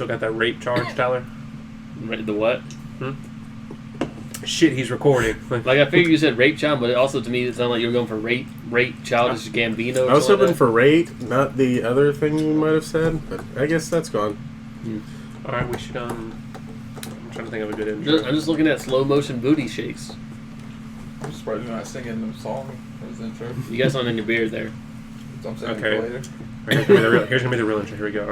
still got that rape charge, Tyler? The what? Shit, he's recording. Like I figured you said rape child, but it also to me it sounded like you were going for rape childish Gambino. I was hoping for rate, not the other thing you might have said, but I guess that's gone. All right, we should. I'm trying to think of a good intro. I'm just looking at slow motion booty shakes. I'm surprised you're not singing the song as the intro. You got something in your beard there. So I'm singing Okay. it later. Here's gonna be the real intro. Here we go.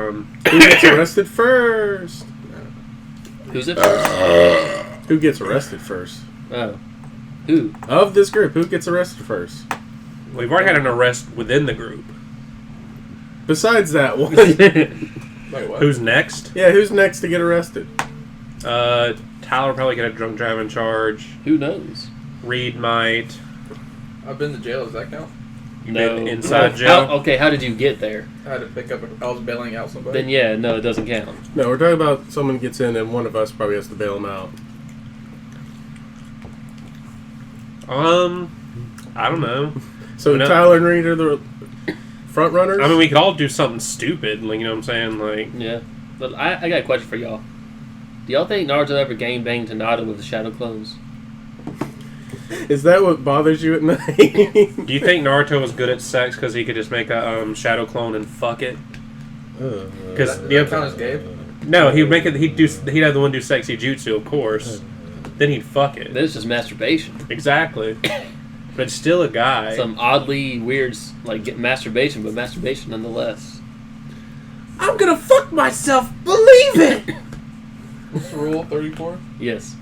Who gets arrested first? Who's it first? Who gets arrested first? Oh. Who? Of this group, who gets arrested first? We've already had an arrest within the group. Besides that one. Wait, what? Who's next? Yeah, who's next to get arrested? Tyler will probably get a drunk driving charge. Who knows? Reed might. I've been to jail. Does that count? You've No. been inside jail. Okay, how did you get there? I had to pick up. I was bailing out somebody. Then yeah, no, it doesn't count. No, we're talking about someone gets in and one of us probably has to bail him out. I don't know. So No. Tyler and Reed are the front runners? I mean, we could all do something stupid. Like, you know what I'm saying? Like, Yeah. But I got a question for y'all. Do y'all think Naruto ever gang banged Hinata with the shadow clones? Is that what bothers you at night? do you think Naruto was good at sex because he could just make a shadow clone and fuck it? Because Does that count as gay? no, he'd make it. He'd have the one do sexy jutsu, of course. Then he'd fuck it. Then it's just masturbation. Exactly. But it's still a guy. Some oddly weird, like masturbation, but masturbation nonetheless. I'm gonna fuck myself. Believe it. What's the rule? 34? Yes.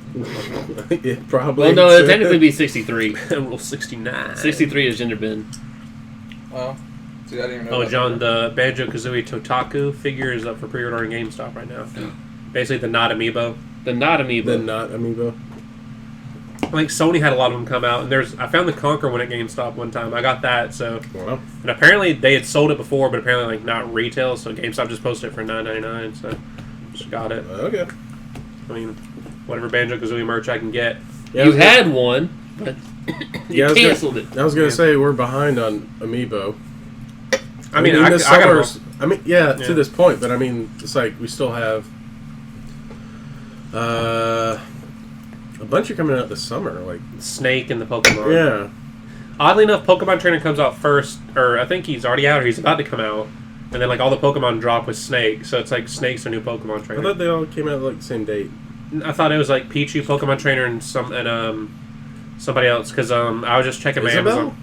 Yeah, probably. Well, no, it'd technically be 63. Rule 69. 63 is gender bend. Oh. See, I didn't even know. Oh, that. John, the Banjo-Kazooie Totaku figure is up for pre-order on GameStop right now. Basically, the not amiibo. The not amiibo. The not amiibo. Like Sony had a lot of them come out, and I found the Conquer one at GameStop one time. I got that, so Wow. and apparently they had sold it before, but apparently like not retail, so GameStop just posted it for $9.99. So just got it. Okay. I mean, whatever Banjo-Kazooie merch I can get. Yeah, You had one, but you I was canceled it. I was gonna say we're behind on amiibo. I mean, this I got summer's- I mean, yeah, Yeah. to this point, but I mean, it's like we still have a bunch are coming out this summer. Like, Snake and the Pokemon. yeah, Oddly enough, Pokemon Trainer comes out first, or I think he's already out, or he's about to come out. And then like all the Pokemon drop with Snake, so it's like Snake's a new Pokemon I trainer. thought they all came out like the same date. I thought it was like Pichu, Pokemon Trainer, and somebody else. Because I was just checking my Isabelle? Amazon.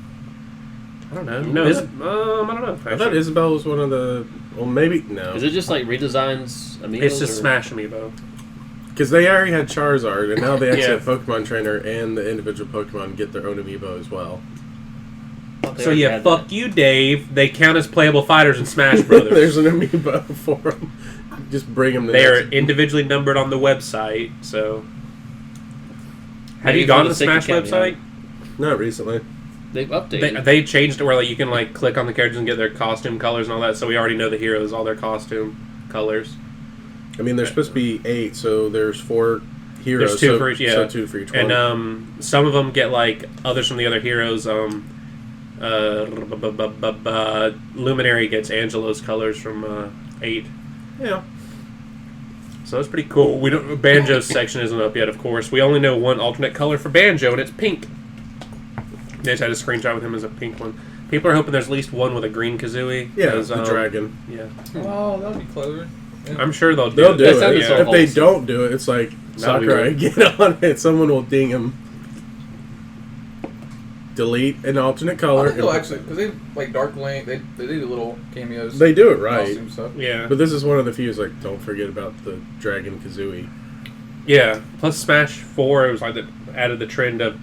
I don't know. No, I don't know. I thought Isabelle was one of the. Well, maybe no, Is it just like redesigns amiibos? It's just or- Smash Amiibo. because they already had Charizard, and now they actually Yeah. have Pokemon Trainer, and the individual Pokemon get their own amiibo as well. They So already yeah, had fuck you, Dave. They count as playable fighters in Smash Brothers. There's an amiibo for them. Just bring them. They are individually numbered on the website. So, have Maybe you for gone the to the sake of Smash website? Not recently. They've updated. They changed it where like you can like click on the characters and get their costume colors and all that. So we already know the heroes, all their costume colors. I mean, there's supposed to be 8, so there's 4 heroes. There's 2 so, for each, yeah. So 2 for each one. And some of them get like others from the other heroes. Luminary gets Angelo's colors from 8. yeah. So that's pretty cool. We don't Banjo's section isn't up yet, of course. We only know one alternate color for Banjo, and it's pink. They just had a screenshot with him as a pink one. People are hoping there's at least one with a green Kazooie. Yeah, 'cause, the dragon. Yeah, Oh, that would be clever. Yeah. I'm sure they'll do They'll it. do That it. sounded Yeah. so If they wholesome. don't do it, it's like That'd be Sakurai, weird. get on it. Someone will ding him. Delete an alternate color. I think they'll actually, because they like Dark Link, they do little cameos. They do it right. Costume stuff. Yeah, But this is one of the few. Like, don't forget about the Dragon Kazooie. yeah. Plus Smash 4, it was like that added the trend of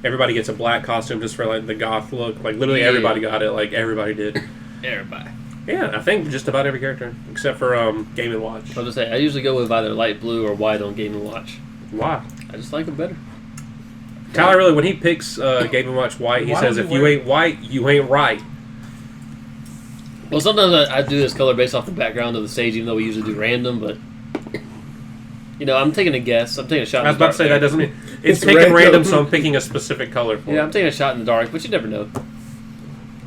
everybody gets a black costume just for like the goth look. Like literally Yeah. everybody got it. Like everybody did. Everybody. Yeah, I think just about every character except for Game and Watch. I was gonna say I usually go with either light blue or white on Game and Watch. Why? I just like them better. Tyler really, when he picks Game and Watch white, he Why says, would "If you you wear- ain't white, you ain't right." Well, sometimes I do this color based off the background of the stage, even though we usually do random. But you know, I'm taking a guess. I'm taking a shot. I was in the about to say dark that there. doesn't mean it's It's picking random. random, so I'm picking a specific color for Yeah, it. I'm taking a shot in the dark, but you never know.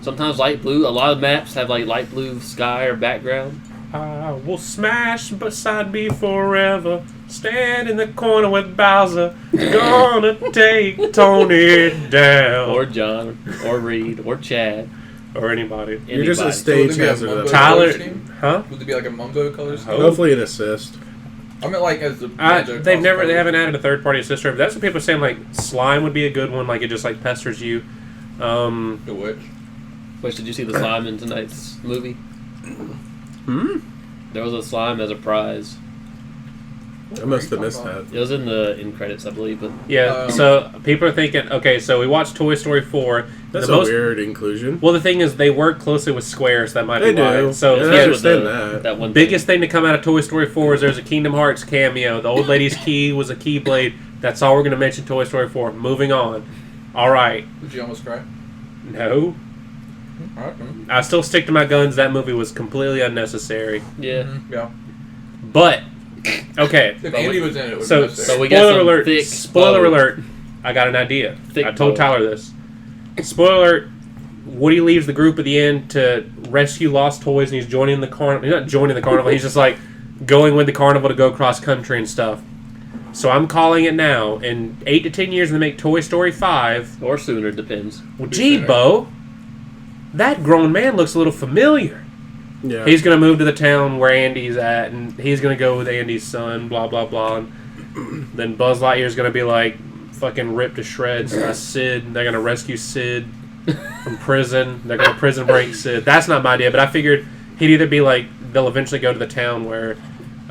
Sometimes light blue. A lot of maps have like light blue sky or background. I will smash beside me forever. Stand in the corner with Bowser. Gonna take Tony down. Or John, or Reed, or Chad. Or anybody. You're just a Anybody. stage would it be a hazard. Mumbo That's Tyler, color scheme? huh? Would it be like a Mumbo color scheme? Hopefully an assist. I mean, like as the banjo They costs haven't added a third party assist. But that's what people are saying. Like slime would be a good one. Like it just like pesters you. The witch. Which, did you see the slime in tonight's movie? There was a slime as a prize. I must have missed that. It was in the end credits, I believe. But Yeah. So people are thinking, okay, so we watched Toy Story 4. That's the a most, weird inclusion. Well, the thing is, they work closely with Square, so that might They be why. do. So Yeah, I with understand that. that one biggest thing to come out of Toy Story 4 is there's a Kingdom Hearts cameo. The old lady's key was a Keyblade. That's all we're going to mention Toy Story 4. Moving on. All right. Did you almost cry? No. Alright. I still stick to my guns. That movie was completely unnecessary. yeah. Yeah. But, okay. If Andy was in it, it would So, be necessary. we got spoiler some alert. thick Spoiler bow. alert. I got an idea. Thick I told bow. Tyler this. Spoiler alert. Woody leaves the group at the end to rescue lost toys, and he's joining the carnival. He's not joining the carnival. He's just like going with the carnival to go cross country and stuff. So I'm calling it now. In 8 to 10 years, when they make Toy Story 5. Or sooner, depends. Well, gee, Bo, that grown man looks a little familiar. Yeah. He's going to move to the town where Andy's at, and he's going to go with Andy's son, blah, blah, blah. And then Buzz Lightyear's going to be like fucking ripped to shreds by Sid. They're going to rescue Sid from prison. They're going to prison break Sid. That's not my idea, but I figured he'd either be like, they'll eventually go to the town where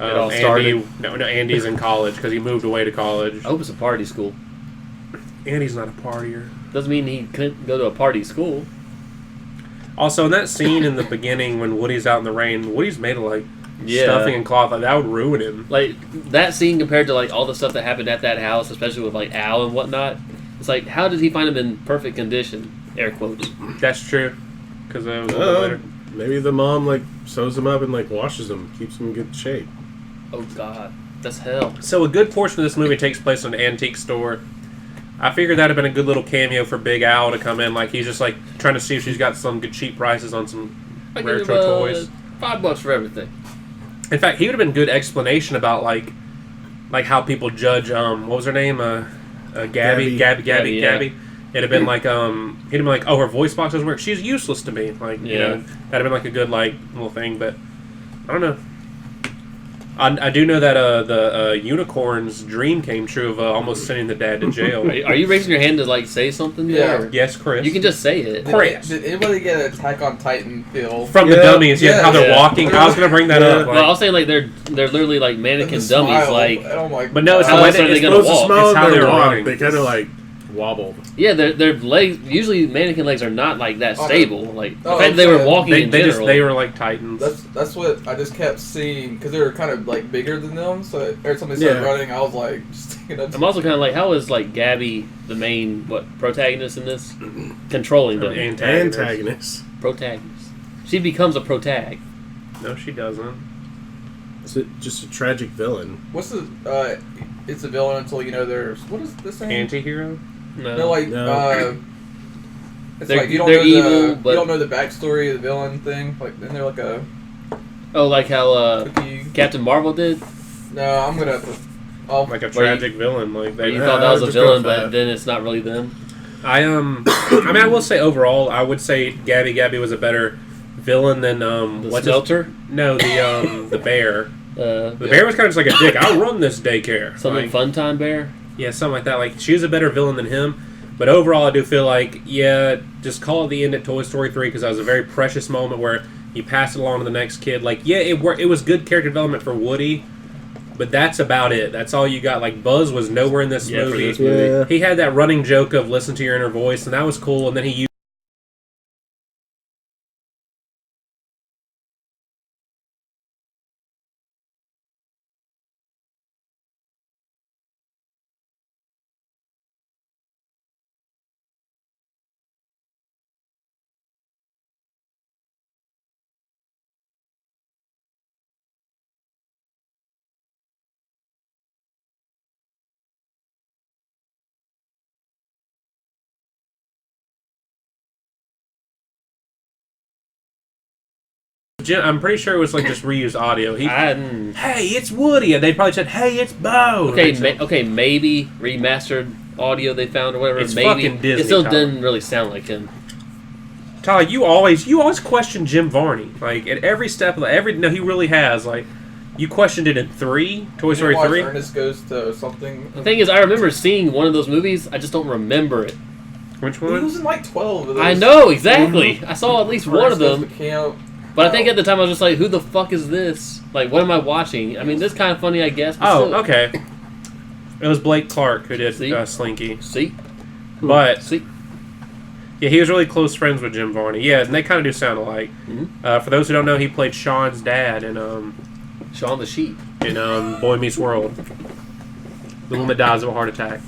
all Andy, started. no, Andy's in college because he moved away to college. I hope it's a party school. Andy's not a partier. Doesn't mean he couldn't go to a party school. Also, in that scene in the beginning when Woody's out in the rain, Woody's made of like Yeah. stuffing and cloth. Like, that would ruin him. Like, that scene compared to, like, all the stuff that happened at that house, especially with, like, Al and whatnot, it's like, how did he find him in perfect condition? Air quotes. That's true. Because it was a little later. Maybe the mom like sews them up and like washes them, keeps them in good shape. Oh, God. That's hell. So a good portion of this movie takes place in an antique store. I figured that'd have been a good little cameo for Big Al to come in. Like, he's just like trying to see if she's got some good cheap prices on some I give retro him, toys. $5 for everything. In fact, he would have been good explanation about like how people judge. What was her name? Gabby. Gabby, yeah. It'd have been like he'd have been like, oh, her voice box doesn't work. She's useless to me. Like, you Yeah. know, that'd have been like a good like little thing. But I don't know. I do know that the unicorn's dream came true of almost sending the dad to jail. Are you raising your hand to, like, say something there? Yeah. Yes, Chris. You can just say it. Chris. Did anybody get an Attack on Titan feel? From the Yeah. dummies, yeah, how they're Yeah. walking. I was gonna bring that up. Well, I Like, was saying, like, they're literally, like, mannequin dummies. Like, oh my But no, it's How the way else are they it's gonna Supposed to walk? smell It's how their they're walk. running. They kind of like wobbled. yeah, their legs, usually mannequin legs are not, like, that Oh, no. stable. Like, the Oh, fact that they were okay. walking in general. they were like titans. That's what I just kept seeing because they were kind of like bigger than them. So every time they started Yeah. running, I was like just thinking of. I'm also kind of like, how is, like, Gabby the main, protagonist in this? Controlling them. Antagonist. Protagonist. She becomes a protag. No, she doesn't. It's just a tragic villain. What's the? It's a villain until you know there's what is this thing? Anti-hero? No, like No. it's They're- like you don't they're know evil, the but- you don't know the backstory of the villain thing. Like then they're like a Oh, like how cookie. Captain Marvel did? No, I'm gonna have to. Oh, Like a Where you- tragic villain. Like Where they. you Yeah, thought that I was a was just going villain, for but that. then it's not really them? I mean, I will say overall, I would say Gabby was a better villain than The what's Smelter? No, the bear. The Yeah. bear was kind of just like a dick. I'll run this daycare. Something Like, Fun Time Bear? yeah, something like that. Like she was a better villain than him. But overall, I do feel like, yeah, just call it the end at Toy Story 3 because that was a very precious moment where you pass it along to the next kid. Like, yeah, it was good character development for Woody, but that's about it. That's all you got. Like, Buzz was nowhere in this Yeah, for movie. this movie. Yeah. He had that running joke of listen to your inner voice, and that was cool. And then he Jim, I'm pretty sure it was like just reused audio. Hey, it's Woody, and they probably said, "Hey, it's Bo." Okay, maybe remastered audio they found or whatever. It's maybe fucking Disney, it still Tyler. didn't really sound like him. Tyler, you always question Jim Varney. Like at every step of no, he really has. Like you questioned it in 3, Toy Story 3. Ernest Goes to something. The thing is, I remember seeing one of those movies. I just don't remember it. Which He one? was in like 12 of those. I know exactly. I saw at least one of Ernest them. Goes to Camp. But I think at the time I was just like, "Who the fuck is this? Like, what am I watching?" I mean, this is kind of funny, I guess. But Oh, still. okay. It was Blake Clark who did See? Slinky. See, But see. yeah, he was really close friends with Jim Varney. Yeah, and they kind of do sound alike. Mhm. For those who don't know, he played Sean's dad in Shaun the Sheep. Boy Meets World. The one that dies of a heart attack.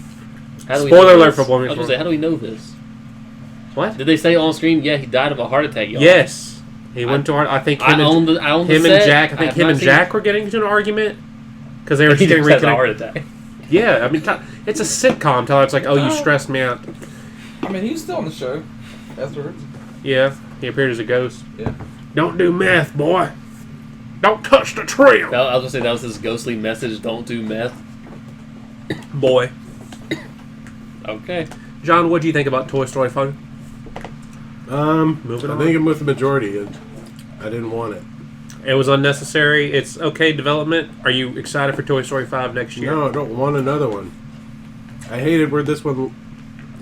How do we Spoiler know alert this? for Boy I Meets was gonna World. say, how do we know this? What? Did they say on screen? Yeah, he died of a heart attack. Y'all. Yes. He went to I think I own the him set. and Jack. I think have him not and seen Jack it. were getting into an argument because they were He getting just had a heart reconnected. attack. Yeah, I mean, it's a sitcom. Tyler, it's like, oh, you stressed me out. I mean, he was still on the show afterwards. Yeah, he appeared as a ghost. Yeah. Don't do meth, boy. Don't touch the trail, I was gonna say that was his ghostly message. Don't do meth. boy. Okay. John, what do you think about Toy Story 5? I Moving on. think I'm with the majority, and I didn't want it. It was unnecessary. It's okay development. Are you excited for Toy Story 5 next year? No, I don't want another one. I hated where this one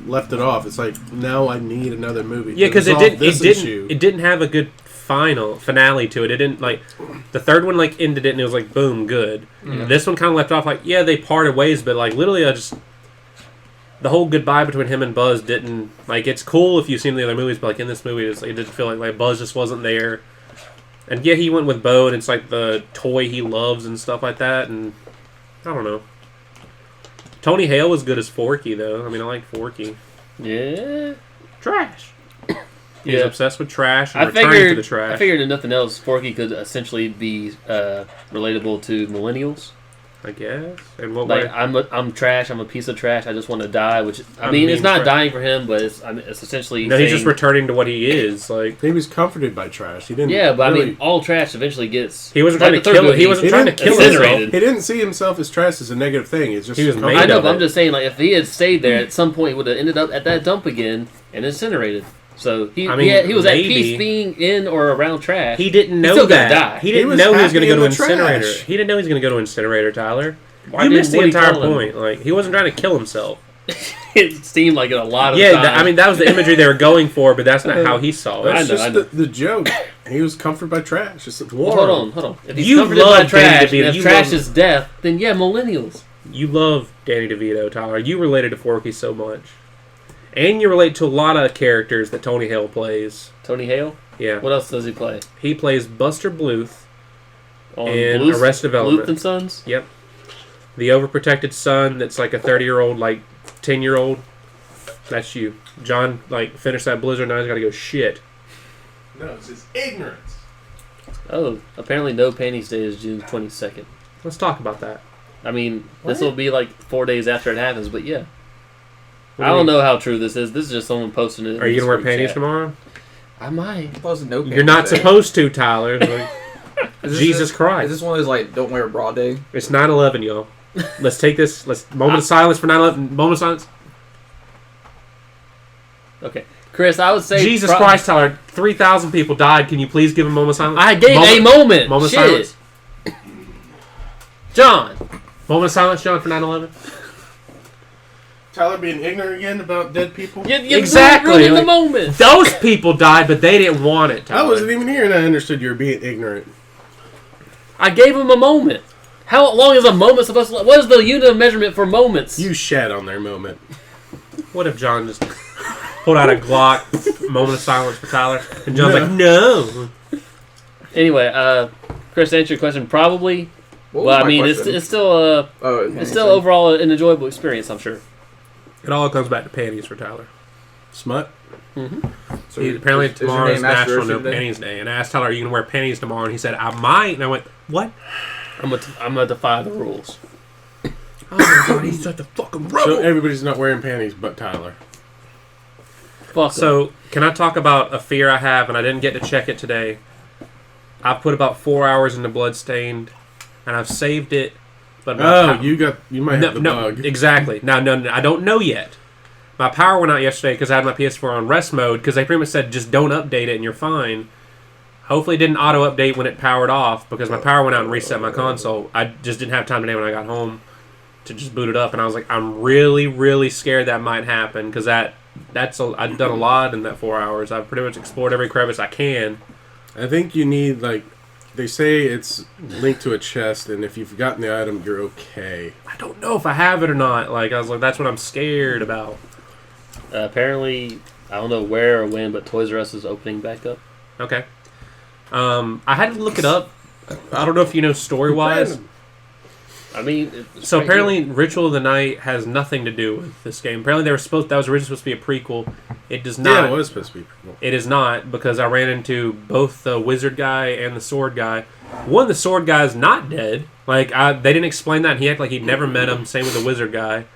left it off. It's like now I need another movie. Yeah, because issue. it didn't have a good finale to it. It didn't like the third one like ended it and it was like boom, good. This one kind of left off like yeah, they parted ways, but like literally the whole goodbye between him and Buzz didn't like. It's cool if you've seen the other movies, but like in this movie, it didn't feel like Buzz just wasn't there. And yeah, he went with Bo, and it's like the toy he loves and stuff like that. And I don't know. Tony Hale was good as Forky, though. I mean, I like Forky. Yeah. Trash. He's obsessed with trash and I returning to the trash. I figured if nothing else, Forky could essentially be relatable to millennials. I guess. And what Like way? I'm trash. I'm a piece of trash. I just want to die. Which I I'm mean, being it's not trash. dying for him, but it's essentially. No, he's saying, just returning to what he is. Like He was comforted by trash. He didn't. Yeah, but really, I mean, all trash eventually gets. he wasn't like trying to the third kill. movie, He wasn't he trying to didn't kill incinerated. himself. he didn't see himself as trash as a negative thing. It's just He was made I know, of but I'm it. just saying, like, if he had stayed there, at some point, he would have ended up at that dump again and incinerated. So he was at maybe. peace being in or around trash. He didn't He's know still gonna that. die. He didn't was know he was going to happy go to in the incinerator. trash. He didn't know he was going to go to incinerator, Tyler. Why You did missed the Woody entire tell him? point. Like he wasn't trying to kill himself. It seemed like it a lot of Yeah, times. I mean that was the imagery they were going for, but that's not how he saw it. I That's know, just I know. the joke. He was comforted by trash. Just Well, hold on. If he's You comforted love by trash, Danny DeVito. and if You trash love- is death, then yeah, millennials. You love Danny DeVito, Tyler. You related to Forky so much, and you relate to a lot of characters that Tony Hale plays. Tony Hale. Yeah, What else does he play? he plays Buster Bluth. On And Arrested Development. Bluth and Sons. Yep, the overprotected son that's like a 30-year-old, like 10-year-old. That's you, John. Like finish that Blizzard. Now he's got to go shit. No, it's his ignorance. Oh, apparently No Panties Day is June 22nd. Let's talk about that. I mean, this will be like 4 days after it happens, but yeah. What I do you don't mean? know how true this is. This is just someone posting it. Are you gonna wear panties tomorrow? I might. You're not supposed to, Tyler. Like, Jesus Christ. Is this one of those like don't wear a bra day? It's 9/11, y'all. Let's take this. Moment of silence for 9/11. Moment of silence. Okay. Chris, I would say... Jesus Christ, Tyler. 3,000 people died. Can you please give a moment of silence? I gave a moment. Moment of Shit. silence. John. Moment of silence, John, for 9/11. Tyler being ignorant again about dead people. You Exactly, ruined the like- moment. Those people died, but they didn't want it, I Tyler. wasn't even here, and I understood you were being ignorant. I gave him a moment. How long is a moment supposed to... What is the unit of measurement for moments? You shat on their moment. What if John just pulled out a Glock, moment of silence for Tyler, and John's No. like, no. Anyway, Chris, to answer your question, probably. What was Well, I my mean, question? it's still it's still overall an enjoyable experience, I'm sure. It all comes back to panties for Tyler. Smut. So Apparently is your tomorrow is name National No Masturbation Day? Panties Day, and I asked Tyler, "Are you gonna wear panties tomorrow?" And he said, "I might." And I went, "What?" I'm gonna defy the rules. Oh my god, he's such a fucking rebel. So everybody's not wearing panties but Tyler. Fuck 'em. So, can I talk about a fear I have, and I didn't get to check it today? I've put about 4 hours into Bloodstained, and I've saved it. But you might have the bug. Exactly. No, I don't know yet. My power went out yesterday because I had my PS4 on rest mode because they pretty much said just don't update it and you're fine. Hopefully it didn't auto-update when it powered off because my power went out and reset my console. I just didn't have time today when I got home to just boot it up, and I was like, I'm really, really scared that might happen because I've done a lot in that 4 hours. I've pretty much explored every crevice I can. I think you need, like, they say it's linked to a chest, and if you've gotten the item, you're okay. I don't know if I have it or not. Like, I was like, that's what I'm scared about. Apparently, I don't know where or when, but Toys R Us is opening back up. Okay. I had to look it up. I don't know if you know story-wise. I mean, so apparently Ritual of the Night has nothing to do with this game. Apparently that was originally supposed to be a prequel. It does not. Yeah, it was supposed to be a prequel. It is not, because I ran into both the wizard guy and the sword guy. One, the sword guy is not dead. Like, they didn't explain that. He acted like he'd never met him. Same with the wizard guy.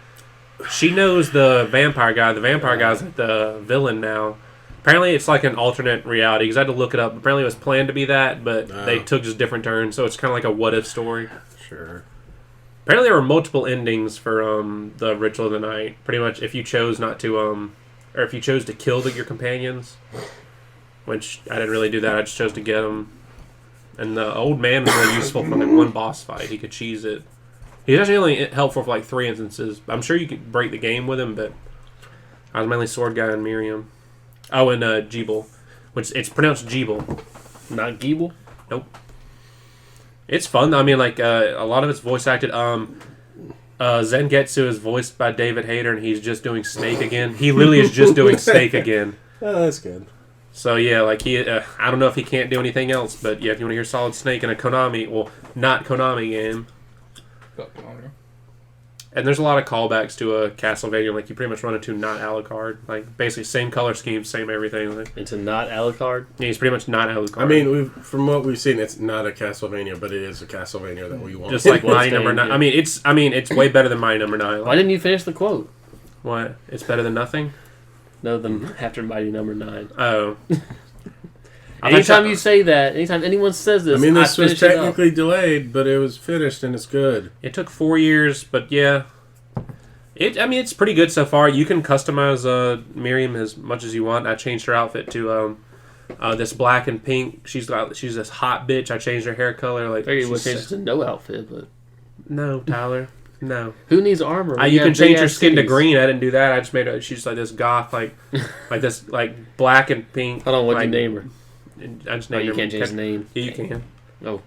She knows the vampire guy. The vampire guy's the villain now. Apparently it's like an alternate reality, because I had to look it up. Apparently it was planned to be that, but they took just different turns, so it's kind of like a what-if story. Sure. Apparently there were multiple endings for the Ritual of the Night. Pretty much if you chose not to, or if you chose to kill your companions, which I didn't really do that. I just chose to get them. And the old man was really useful for like one boss fight. He could cheese it. He's actually only helpful for like 3 instances. I'm sure you could break the game with him, but I was mainly sword guy and Miriam. Oh, and Jeeble, which it's pronounced Jeeble, not Geeble. Nope. It's fun. I mean, like, a lot of it's voice acted. Zengetsu is voiced by David Hayter, and he's just doing Snake again. He literally is just doing Snake again. Oh, that's good. So, yeah, like, I don't know if he can't do anything else, but, yeah, if you want to hear Solid Snake in a Konami, well, not Konami game. And there's a lot of callbacks to a Castlevania. Like, you pretty much run into not Alucard. Like, basically, same color scheme, same everything. Like, it's a not Alucard? Yeah, he's pretty much not Alucard. I mean, from what we've seen, it's not a Castlevania, but it is a Castlevania that we want. Just like Mighty Number 9. Yeah. I mean, it's way better than Mighty Number 9. Like, why didn't you finish the quote? What? It's better than nothing? No, than after Mighty Number 9. Oh. Anytime you say that, anytime anyone says this, I mean, this was technically delayed, but it was finished and it's good. It took 4 years, but yeah. It's pretty good so far. You can customize Miriam as much as you want. I changed her outfit to this black and pink. She's this hot bitch. I changed her hair color. Like, you would change it to no outfit, but no, Tyler, no. Who needs armor? You can change her skin to green. I didn't do that. I just made her. She's just like this goth, like this, like black and pink. Hold on, what'd you name her? I just named her. You can't change the name. Yeah, you can. Oh,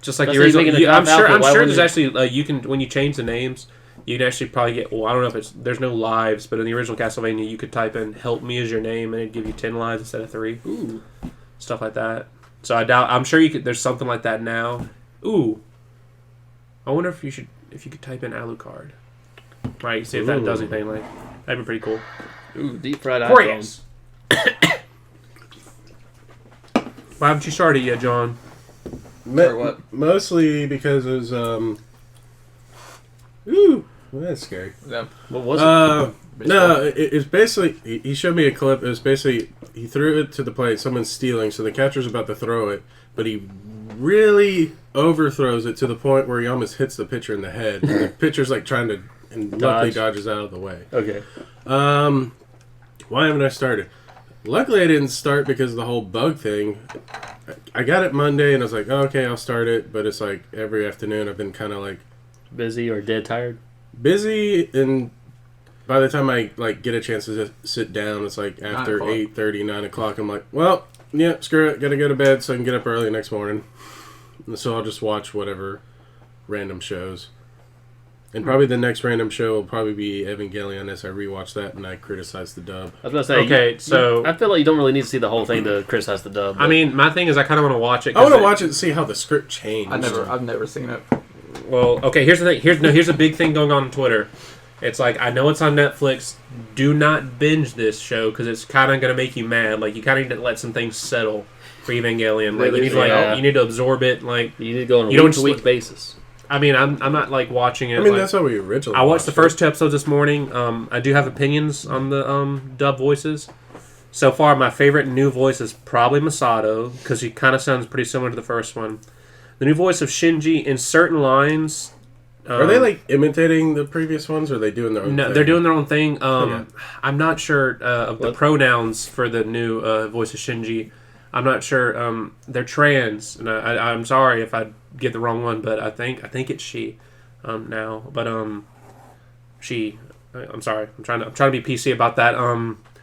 just like the original. I'm sure. There's actually you can, when you change the names. You'd actually probably get, well, I don't know if there's no lives, but in the original Castlevania, you could type in "help me" as your name, and it'd give you 10 lives instead of 3. Ooh. Stuff like that. So I'm sure there's something like that now. Ooh. I wonder if you could type in Alucard. Right, see if that does anything. Like, that'd be pretty cool. Ooh, deep fried iPhones. Why haven't you started yet, John? What? Mostly because it was, ooh. Well, that's scary. Yeah. What was it? No, it's basically, he showed me a clip. It was basically, he threw it to the plate. Someone's stealing, so the catcher's about to throw it, but he really overthrows it to the point where he almost hits the pitcher in the head. And the pitcher's like trying to, and luckily dodges out of the way. Okay. Why haven't I started? Luckily, I didn't start because of the whole bug thing. I got it Monday, and I was like, oh, okay, I'll start it. But it's like every afternoon I've been kind of like, busy or dead tired? Busy, and by the time I like get a chance to sit down, it's like after 8:30, 9 o'clock. I'm like, well, yeah, screw it. Gotta go to bed so I can get up early the next morning. And so I'll just watch whatever random shows. And probably the next random show will probably be Evangelion as I rewatch that and I criticize the dub. I was going to say, okay, so I feel like you don't really need to see the whole thing to criticize the dub. I mean, my thing is I kind of want to watch it. I want to watch it to see how the script changed. I've never seen it. Well, okay, here's the thing. Here's a big thing going on Twitter. It's like, I know it's on Netflix. Do not binge this show because it's kind of going to make you mad. Like, you kind of need to let some things settle for Evangelion. Like, you need to absorb it. Like, you need to go on a week-to-week basis. I mean, I'm not like watching it. I mean, that's how we originally. I watched the first 2 episodes this morning. I do have opinions on the dub voices. So far, my favorite new voice is probably Masato, because he kind of sounds pretty similar to the first one. The new voice of Shinji, in certain lines... Are they, like, imitating the previous ones, or are they doing their own thing? No, they're doing their own thing. Okay. I'm not sure of the pronouns for the new voice of Shinji. I'm not sure. They're trans, and I'm sorry if I get the wrong one, but I think it's she now. But she. I'm sorry. I'm trying to be PC about that.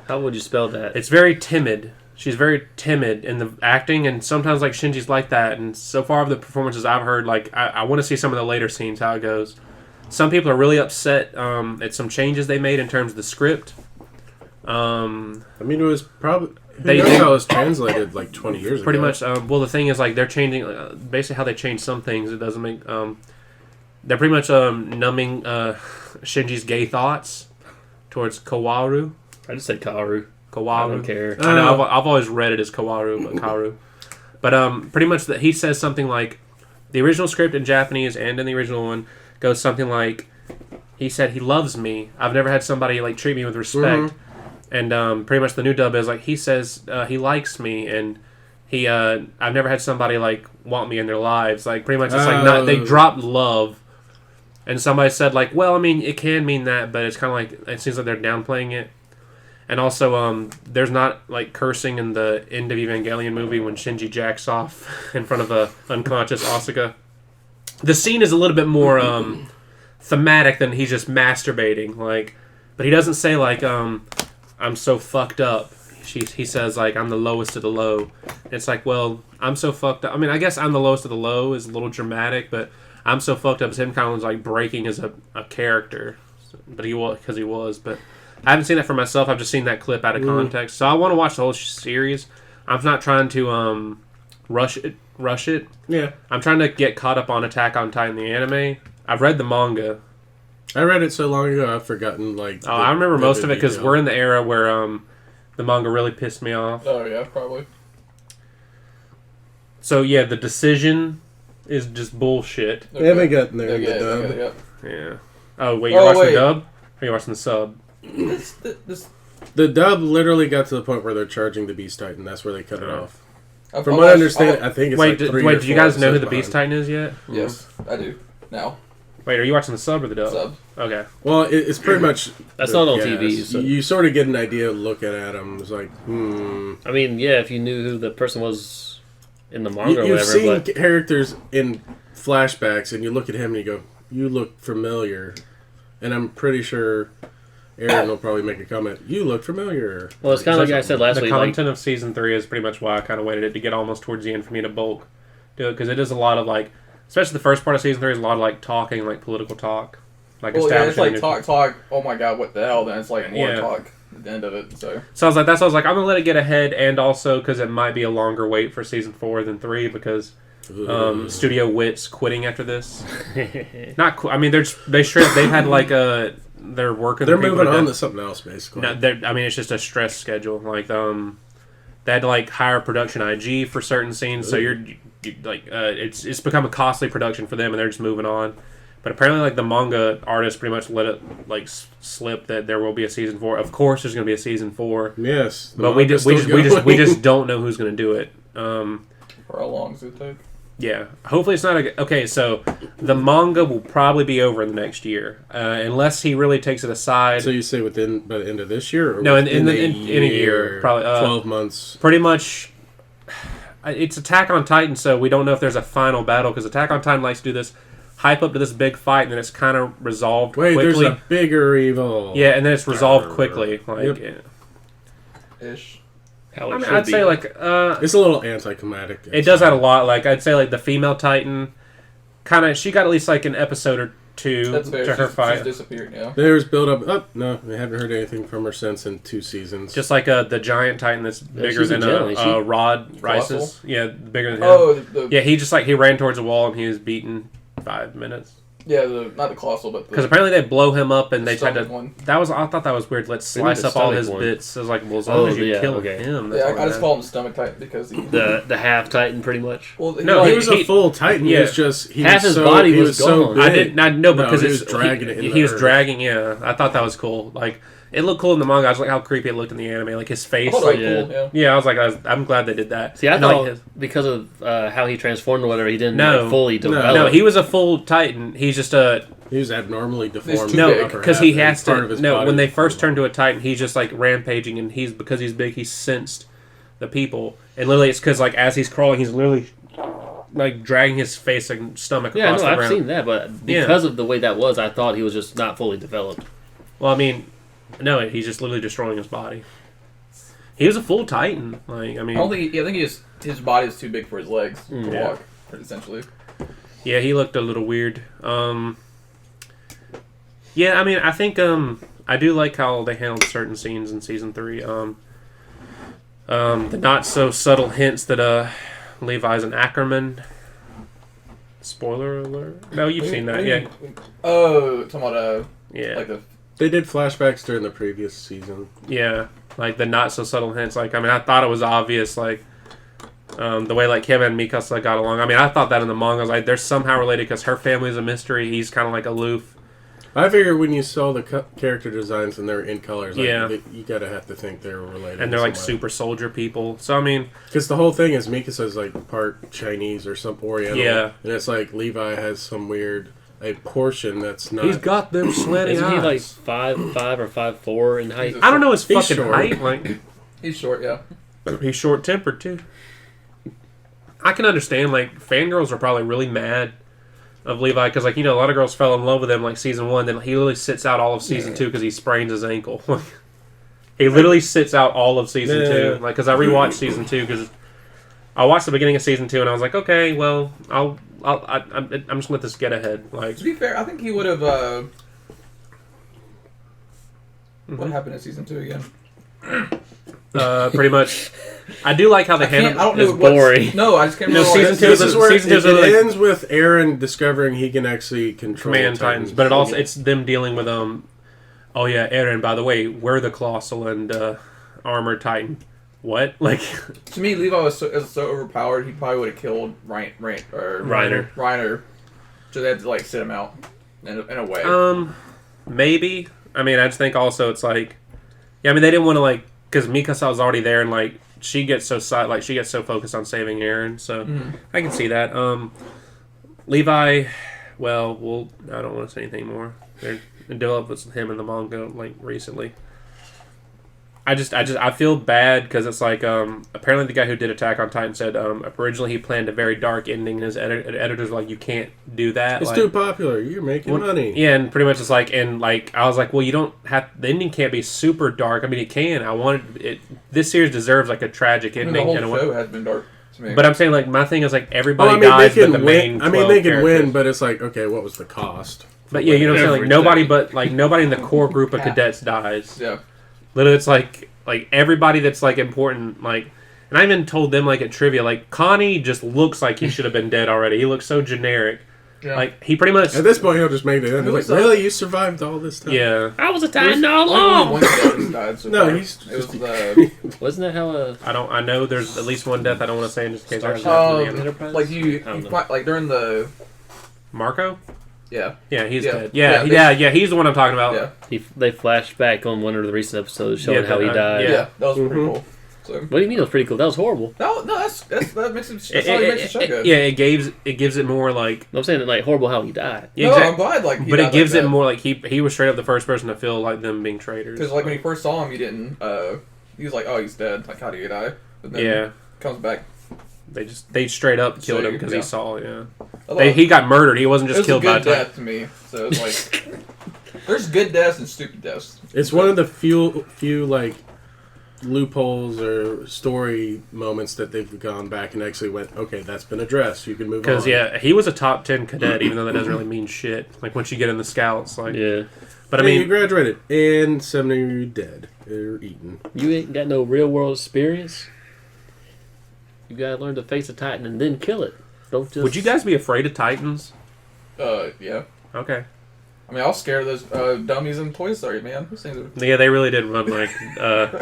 How would you spell that? It's very timid. She's very timid in the acting, and sometimes like Shinji's like that. And so far of the performances I've heard, like I want to see some of the later scenes how it goes. Some people are really upset at some changes they made in terms of the script. I mean, it was probably they know how it was translated like 20 years pretty ago. much. Well, the thing is, like they're changing basically how they change some things. It doesn't make. They're pretty much numbing Shinji's gay thoughts towards Kawaru. I just said Karu. Kawaru. I don't care. I know, I've always read it as Kawaru, but Karu. But pretty much he says something like, the original script in Japanese and in the original one goes something like, he said he loves me. I've never had somebody like treat me with respect. And pretty much the new dub is like, he says he likes me, and he I've never had somebody like want me in their lives. Like pretty much it's like not, they dropped love. And somebody said like, well, I mean it can mean that, but it's kind of like it seems like they're downplaying it. And also, there's not, like, cursing in the end of Evangelion movie when Shinji jacks off in front of a unconscious Asuka. The scene is a little bit more thematic than he's just masturbating. Like, but he doesn't say, like, I'm so fucked up. He says, like, I'm the lowest of the low. It's like, well, I'm so fucked up. I mean, I guess I'm the lowest of the low is a little dramatic, but I'm so fucked up as him kind of was, like, breaking as a character. But he was, but... I haven't seen that for myself. I've just seen that clip out of context. So I want to watch the whole series. I'm not trying to rush it. Yeah. I'm trying to get caught up on Attack on Titan, the anime. I've read the manga. I read it so long ago, I've forgotten, like... I remember most of it because we're in the era where the manga really pissed me off. Oh, yeah, probably. So, yeah, the decision is just bullshit. They haven't gotten there in the dub. Okay, Yeah. Oh, wait, you're watching the dub? Or are you watching the sub? The dub literally got to the point where they're charging the Beast Titan. That's where they cut it off. From what I understand, I think it's like 3 or 4 do you guys know who the episodes Beast Titan is yet? Yes, I do. Now. Wait, are you watching the sub or the dub? Sub. Okay. Well, it's pretty much... That's not on TV. So. You sort of get an idea looking at them. It's like, I mean, yeah, if you knew who the person was in the manga or You've whatever. seen characters in flashbacks, and you look at him and you go, you look familiar. And I'm pretty sure... Aaron will probably make a comment. You look familiar. Well, it's kind of like I said last week. The content of season 3 is pretty much why I kind of waited it to get almost towards the end for me to bulk do it, because it is a lot of like, especially the first part of season 3 is a lot of like talking, like political talk, like well, yeah, it's like establishing. talk. Oh my god, what the hell? Then it's like more Yeah. talk at the end of it. So I was like, that's why I was like, I'm gonna let it get ahead, and also because it might be a longer wait for season 4 than 3 because Studio Wit's quitting after this. I mean, they've had like a. They're working. They're moving on to something else, basically. No, I mean, it's just a stress schedule. Like, they had to like hire production IG for certain scenes, so you're like, it's become a costly production for them, and they're just moving on. But apparently, like the manga artist pretty much let it like slip that there will be a season 4. Of course, there's going to be a season 4. Yes, but we just don't know who's going to do it. for how long does it take? Yeah, hopefully it's not okay. So the manga will probably be over in the next year, unless he really takes it aside. So you say by the end of this year? Or no, in a year, probably 12 months. Pretty much, it's Attack on Titan, so we don't know if there's a final battle because Attack on Titan likes to do this hype up to this big fight, and then it's kind of resolved quickly. There's a bigger evil. Yeah, and then it's resolved quickly, like Ish. How it I mean, should I'd be. say like it's a little anticlimactic. it does that a lot. Like I'd say like the female Titan, kind of she got at least like an episode or two That's fair. to her fight. She's disappeared. Yeah. There's build up. Oh no, we haven't heard anything from her since in 2 seasons. Just like the giant Titan that's bigger she's a than giant, ain't she? Rod Colossal? Rice's. Yeah, bigger than him. Oh, Yeah, he ran towards a wall and he was beaten 5 minutes. Yeah, not the colossal, but Because apparently they blow him up and they tried to. stomach one. I thought that was weird. Let's They need slice the up all stomach his one. bits. I was like, well, as long as you yeah, kill okay. him. Yeah, That's I just call him stomach type because he. the half Titan, pretty much. Well, No, he was a full Titan. yeah. It's just Half his body he was so gone. big. I did not know No, because he was dragging it. He was dragging. Yeah, I thought that was cool. Like It looked cool in the manga. I was like how creepy it looked in the anime, like his face. Oh, Like, cool. Yeah. yeah, I was like, I'm glad they did that. See, I And, thought like, because of how he transformed or whatever, he didn't No. like, fully No. develop. no, he was a full Titan. He's just a He was abnormally deformed. too no, big. because he has part to. of his No, body when they was first deformed. turned to a Titan, he's just like rampaging, and because he's big, he sensed the people, and literally it's because like as he's crawling, he's literally like dragging his face and stomach Yeah, across no, the I've ground. seen that, but because of the way that was, I thought he was just not fully developed. Well, I mean, no, he's just literally destroying his body. He was a full Titan. Like, I mean, I think his body is too big for his legs to Yeah. walk. Essentially. yeah, he looked a little weird. Yeah, I mean, I think I do like how they handled certain scenes in season 3. The not so subtle hints that Levi's an Ackerman. Spoiler alert! No, you've seen that, yeah, Oh, talking about yeah, like the They did flashbacks during the previous season. yeah. Like the not so subtle hints. Like, I mean, I thought it was obvious. Like, the way like him and Mikasa got along. I mean, I thought that in the manga. I was like, they're somehow related because her family's a mystery. He's kind of like aloof. I figured when you saw the character designs and they're in colors, like, Yeah. you gotta have to think they're related. And they're like super soldier people. So I mean, Because the whole thing is Mikasa's like part Chinese or some Oriental. Yeah. And it's like Levi has some weird a portion that's not. he's got them sweaty Isn't he like eyes. 5'5" or 5'4" in height? I don't know his He's fucking short. height. Like, he's short, yeah. he's short tempered too. I can understand. Like, fangirls are probably really mad of Levi because, like, you know, a lot of girls fell in love with him like season 1. Then he literally sits out all of season 2 because he sprains his ankle. He literally sits out all of season Yeah. 2. Like, because I rewatched season 2 because I watched the beginning of season 2 and I was like, okay, well, I'm just gonna let this get ahead. Like, To be fair, I think he would have. What happened in season 2 again? pretty much. I do like how they I can't. handle. I don't know. It's what's- boring. No, I just can't No, remember. season what two it This is is where season it, two's like- ends with Aaron discovering he can actually control Command Titans, but it also it's them dealing with Oh yeah, Aaron. By the way, we're the Colossal and Armored Titan. What? Like, To me, Levi was so overpowered. He probably would have killed Reiner. Reiner. So they had to like sit him out in a way. maybe. I mean, I just think also it's like, yeah. I mean, they didn't want to like because Mikasa was already there and like she gets so focused on saving Aaron. So I can see that. Levi. Well, I don't want to say anything more. They're developed with him in the manga like recently. I feel bad because it's like apparently the guy who did Attack on Titan said originally he planned a very dark ending and his editors were like, you can't do that. It's like, too popular. You're making money. yeah, and pretty much it's like, and like I was like, well, you don't have the ending can't be super dark. I mean, it can. I wanted it. This series deserves like a tragic I mean, ending the in a whole way. show has been dark to me. But I'm saying like my thing is like everybody Well, I mean, dies, they but can the main. win. I mean, 12 they can characters. win, but it's like, okay, what was the cost? But yeah, you know what I'm saying. Like Everything. nobody in the core group of cadets dies. yeah. Literally, it's like everybody that's like important, like, and I even told them like at trivia, like Connie just looks like he should have been dead already. He looks so generic. Yeah. Like he pretty much, At this point, he'll just make it end. Who Like, was that? really, you survived all this time? yeah. I was a Titan all Only along. one cadet died so No, far. he's It was just- the Wasn't that how I know there's at least one death I don't want to say in just in case I Enterprise? like you I don't know. fight, like during the Marco? yeah Yeah, he's Yeah. dead. Yeah, Yeah, he's the one I'm talking about. yeah they flashed back on one of the recent episodes showing Yeah, how he but, died? Yeah. yeah, that was pretty Mhm. cool. So What do you mean it was pretty cool? That was horrible. no, that makes it. That's how he makes the show good. Yeah, it gives it more like I'm saying like horrible how he died. yeah, No, exact- I'm glad. Like, he but died it gives like it that. more like he was straight up the first person to feel like them being traitors. Because like when you first saw him, you didn't. He was like, "Oh, he's dead. Like, how do you die?" But then Yeah, comes back. they straight up killed So, him because yeah. he saw. Yeah, Although, he got murdered. He wasn't it just was killed a by a good Titan. death to me. So it's like there's good deaths and stupid deaths. It's one of the few like loopholes or story moments that they've gone back and actually went, okay, that's been addressed. You can move on. Because yeah, he was a top 10 cadet, even though that doesn't really mean shit. Like once you get in the scouts, like. Yeah. But I Hey, you mean, graduated and 70 of you dead or eaten. You ain't got no real world experience. You gotta learn to face a Titan and then kill it. Don't just. would you guys be afraid of Titans? Yeah. Okay. I mean, I was scared of those dummies in Toy Story, man. Those things are... Yeah, they really did run like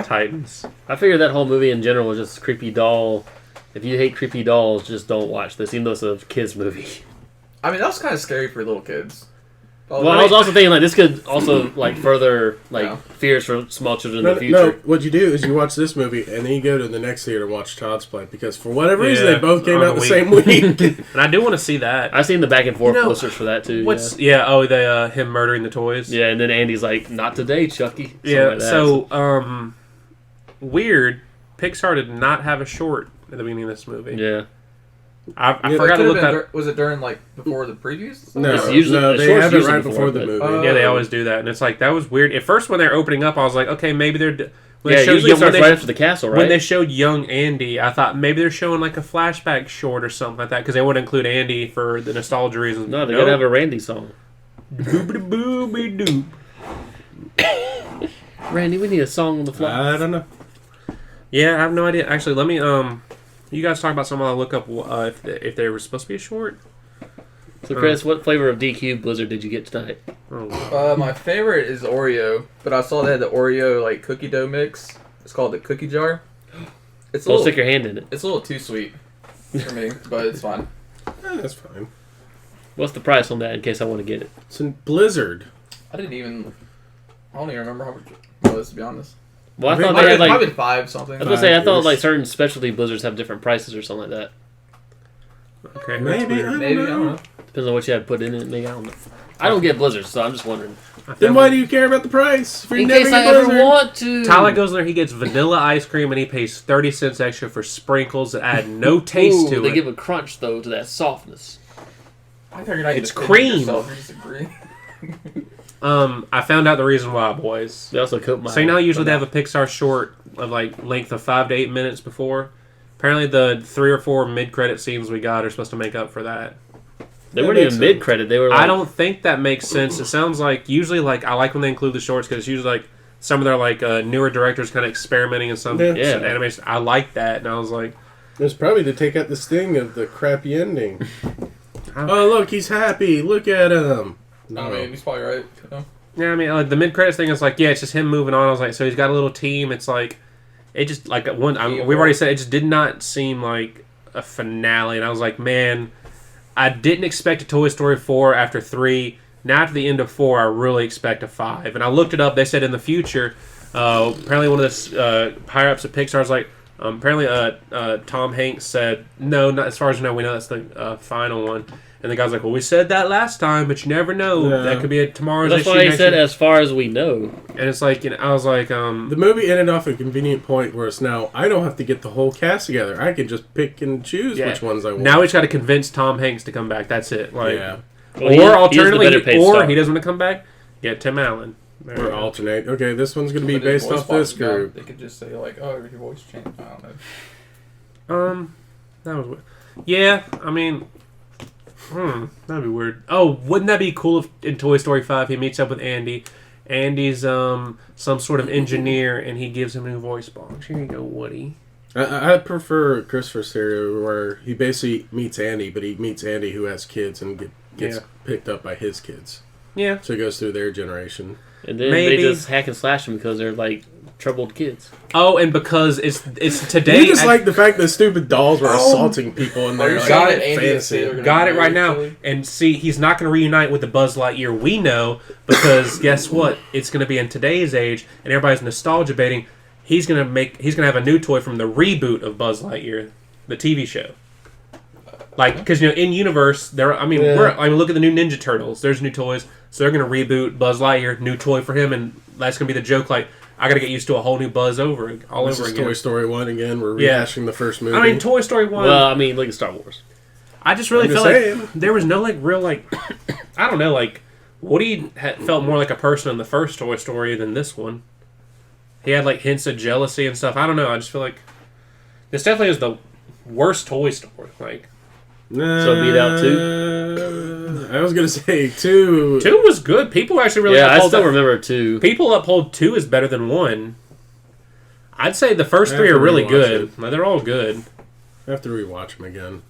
Titans. I figured that whole movie in general was just creepy doll. If you hate creepy dolls, just don't watch this. Even though it's a kids movie. I mean, that was kind of scary for little kids. Well, I was also thinking like this could also like further like fears for small children in the future. No, what you do is you watch this movie and then you go to the next theater and watch Child's Play because for whatever reason they both came out the same week. And I do want to see that. I've seen the back and forth posters for that too. Him murdering the toys. Yeah, and then Andy's like, "Not today, Chucky." Weird. Pixar did not have a short at the beginning of this movie. Yeah. I forgot to look that. Was it during before the previews? No, they have it right before the movie. Yeah, they always do that, and it's like that was weird. At first, when they're opening up, I was like, okay, maybe they're. Usually it starts right after the castle, right? When they showed young Andy, I thought maybe they're showing like a flashback short or something like that because they would include Andy for the nostalgia reasons. No, they gotta have a Randy song. Doobity-booby-doo. Randy, we need a song on the fly. I don't know. Yeah, I have no idea. Actually, let me you guys talk about something. I'll look up if they were supposed to be a short. So, Chris, what flavor of DQ Blizzard did you get tonight? My favorite is Oreo, but I saw they had the Oreo cookie dough mix. It's called the cookie jar. It's Don't stick your hand in it. It's a little too sweet for me, but it's fine. That's fine. What's the price on that in case I want to get it? It's in Blizzard. I don't even remember how much it was, to be honest. Well, I thought they had probably 5 something. I was gonna say I thought certain specialty Blizzards have different prices or something like that. Okay, maybe I don't know. Depends on what you had put in it. Maybe I don't know. I don't get Blizzards, so I'm just wondering. Then why do you care about the price? In case I ever want to. Tyler goes in there, he gets vanilla ice cream, and he pays 30 cents extra for sprinkles that add no taste to it. They give a crunch, though, to that softness. It's cream. I found out the reason why, boys. They also coat my. So now usually they have a Pixar short of length of 5 to 8 minutes before. Apparently the 3 or 4 mid-credit scenes we got are supposed to make up for that. They weren't even mid-credit. They were. I don't think that makes sense. It sounds like usually I like when they include the shorts because it's usually some of their newer directors kind of experimenting in some animation. I like that, and I was like, it's probably to take out the sting of the crappy ending. Oh look, he's happy. Look at him. No, I mean he's probably right. Yeah, I mean the mid-credits thing is it's just him moving on. I was like, so he's got a little team. It's it just we've already said it just did not seem like a finale, and I was like, man. I didn't expect a Toy Story 4 after 3. Now after the end of 4, I really expect a 5. And I looked it up. They said in the future, apparently one of the higher-ups at Pixar was apparently Tom Hanks said, no, not as far as we know that's the final one. And the guy's like, well, we said that last time, but you never know. Yeah. That could be tomorrow's issue. That's why he said as far as we know. And it's I was like... the movie ended off at a convenient point where it's now, I don't have to get the whole cast together. I can just pick and choose which ones I want. Now we just got to convince Tom Hanks to come back. That's it. Yeah. Or alternatively, he doesn't want to come back, get Tim Allen. Or alternate. Okay, this one's going to be based off this group. They could just say, oh, your voice changed. I don't know. That was weird. Yeah, I mean... that'd be weird. Oh, wouldn't that be cool if in Toy Story 5 he meets up with Andy. Andy's some sort of engineer, and he gives him a new voice box. Here you go, Woody. I prefer Christopher's theory where he basically meets Andy, but he meets Andy who has kids and gets picked up by his kids. Yeah. So he goes through their generation. And then they just hack and slash them because they're troubled kids. Oh, and because it's today. You just like the fact that stupid dolls were assaulting people in their fantasy. Got it right now. And see, he's not going to reunite with the Buzz Lightyear we know because guess what? It's going to be in today's age, and everybody's nostalgia baiting. He's going to have a new toy from the reboot of Buzz Lightyear, the TV show. Because in universe, look at the new Ninja Turtles. There's new toys, so they're going to reboot Buzz Lightyear, new toy for him, and that's going to be the joke. I got to get used to a whole new Buzz all over again. Toy Story 1 again. We're rehashing the first movie. I mean, Toy Story 1. Well, look at Star Wars. I just really felt like there was no real I don't know, Woody felt more like a person in the first Toy Story than this one. He had hints of jealousy and stuff. I don't know. I just feel like this definitely is the worst Toy Story. So beat out 2? I was going to say 2. 2 was good. People actually really I still remember 2. People uphold 2 is better than 1. I'd say the first 3 are really good. They're all good. I have to rewatch them again.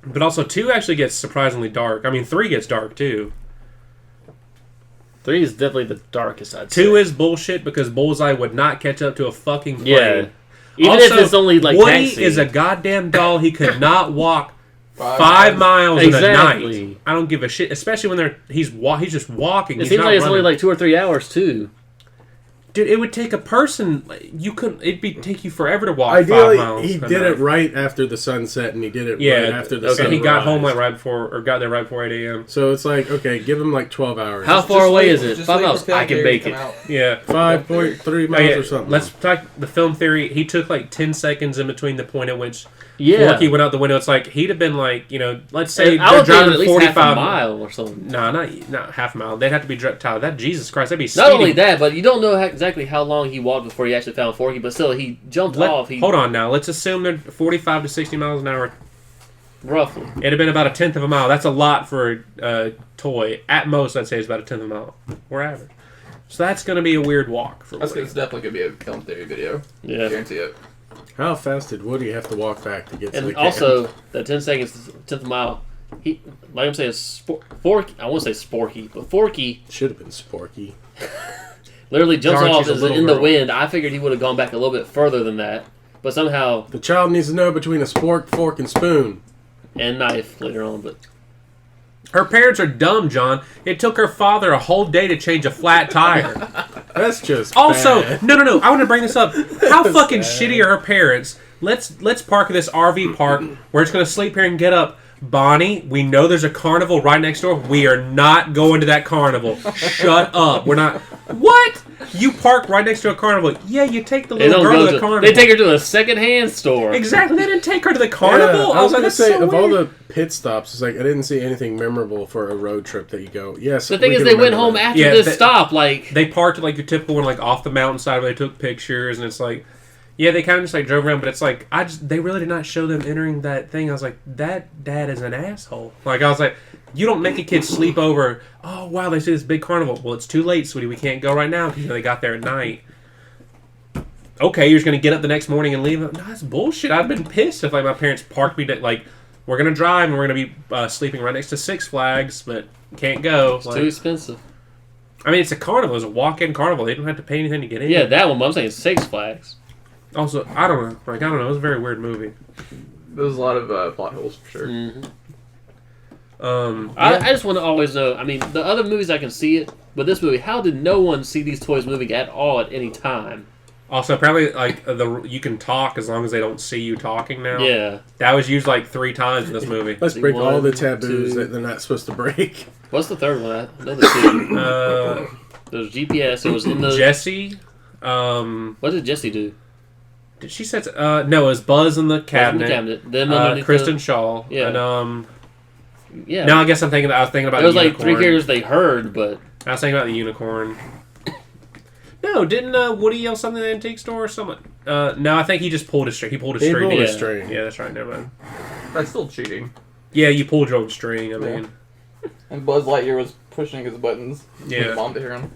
But also 2 actually gets surprisingly dark. I mean, 3 gets dark too. 3 is definitely the darkest, I'd say. 2 is bullshit because Bullseye would not catch up to a fucking plane. Yeah. Even also, if it's only Woody is a goddamn doll. He could not walk 5 miles in a Exactly. night. I don't give a shit, especially when he's just walking. It He's seems not like it's running. only like 2 or 3 hours too. Dude, it would take a person. You couldn't. Take you forever to walk Ideally, 5 miles. he did it right after the sunset, and he did it right after the okay. sunrise. He got home like right before, or got there right before 8 a.m. So it's like, okay, give him like 12 hours. How far away is it? Just 5 wait miles. for I can Gary make to it. come out. Yeah. 5.3 Oh, miles yeah. or something. Let's talk the film theory. He took like 10 seconds in between the point at which Yeah. Forky went out the window. It's like he'd have been like, let's say I they're would think driving at least 45 half a mile or something. No, not half a mile. They'd have to be Tyler. That Jesus Christ, that'd be Not speeding. only that, but you don't know exactly how long he walked before he actually found Forky. But still, he jumped off. Hold on now. Let's assume they're 45 to 60 miles an hour. Roughly. It'd have been about 1/10 of a mile. That's a lot for a toy. At most, I'd say it's about 1/10 of a mile. We're average. So that's going to be a weird walk for That's Woody. it's definitely gonna be a film theory video. Yeah. Guarantee it. How fast did Woody have to walk back to get to the And camp? also, that 10 seconds, 10th mile, he, like I'm saying, Forky, I won't say Sporky, but Forky Should have been Sporky. literally jumps Archie's off a little in the girl. wind. I figured he would have gone back a little bit further than that. But somehow, The child needs to know between a spork, fork, and spoon. and knife later on, but Her parents are dumb, John. It took her father a whole day to change a flat tire. That's just Also, bad. no. I want to bring this up. How fucking shitty are her parents? Let's park at this RV park. We're just gonna sleep here and get up. Bonnie, we know there's a carnival right next door. We are not going to that carnival. Shut up. We're not. What? You park right next to a carnival. Yeah, you take the they little don't girl go to the to. carnival. They take her to a secondhand store. Exactly. They didn't take her to the Yeah, carnival. I was going to that's say, so of all weird. the pit stops, it's like, I didn't see anything memorable for a road trip that you go, yes. The thing we is, can they went remember home that. after Yeah, this stop. Like, They parked like your typical one, like off the mountainside where they took pictures, and it's like, yeah, they kind of just like drove around, but it's like they really did not show them entering that thing. I was like, that dad is an asshole. Like I was like, you don't make a kid sleep over. Oh wow, they see this big carnival. Well, it's too late, sweetie. We can't go right now because they got there at night. Okay, you're just gonna get up the next morning and leave. No, that's bullshit. I've been pissed if like my parents parked me like we're gonna drive and we're gonna be sleeping right next to Six Flags, but can't go. it's Like, too expensive. I mean, it's a carnival. It's a walk-in carnival. They don't have to pay anything to get in. Yeah, that one. But I'm saying Six Flags. Also, I don't know. Like, I don't know. It was a very weird movie. There's a lot of plot holes for sure. Mm-hmm. Yeah. I just want to always know. I mean, the other movies I can see it, but this movie, how did no one see these toys moving at all at any time? Also, apparently, like you can talk as long as they don't see you talking now. Yeah. That was used like 3 times in this movie. Let's break all the One, taboos two. that they're not supposed to break. What's the third one? I know the two. There's GPS. It was in the. Jesse. What did Jesse do? Did she say? No, it was Buzz in the cabinet. Then underneath Kristen the, Shaw. Yeah. And Yeah. no, I guess I was thinking about. There was the like 3 unicorn. characters they heard, but I was thinking about the unicorn. No, didn't Woody yell something at the antique store or something? No, I think he just pulled a string. He pulled a He string. pulled a Yeah. string. Yeah, that's right. Never mind. That's still cheating. Yeah, you pulled your own string. I mean, And Buzz Lightyear was pushing his buttons. Yeah. His mom to hear him.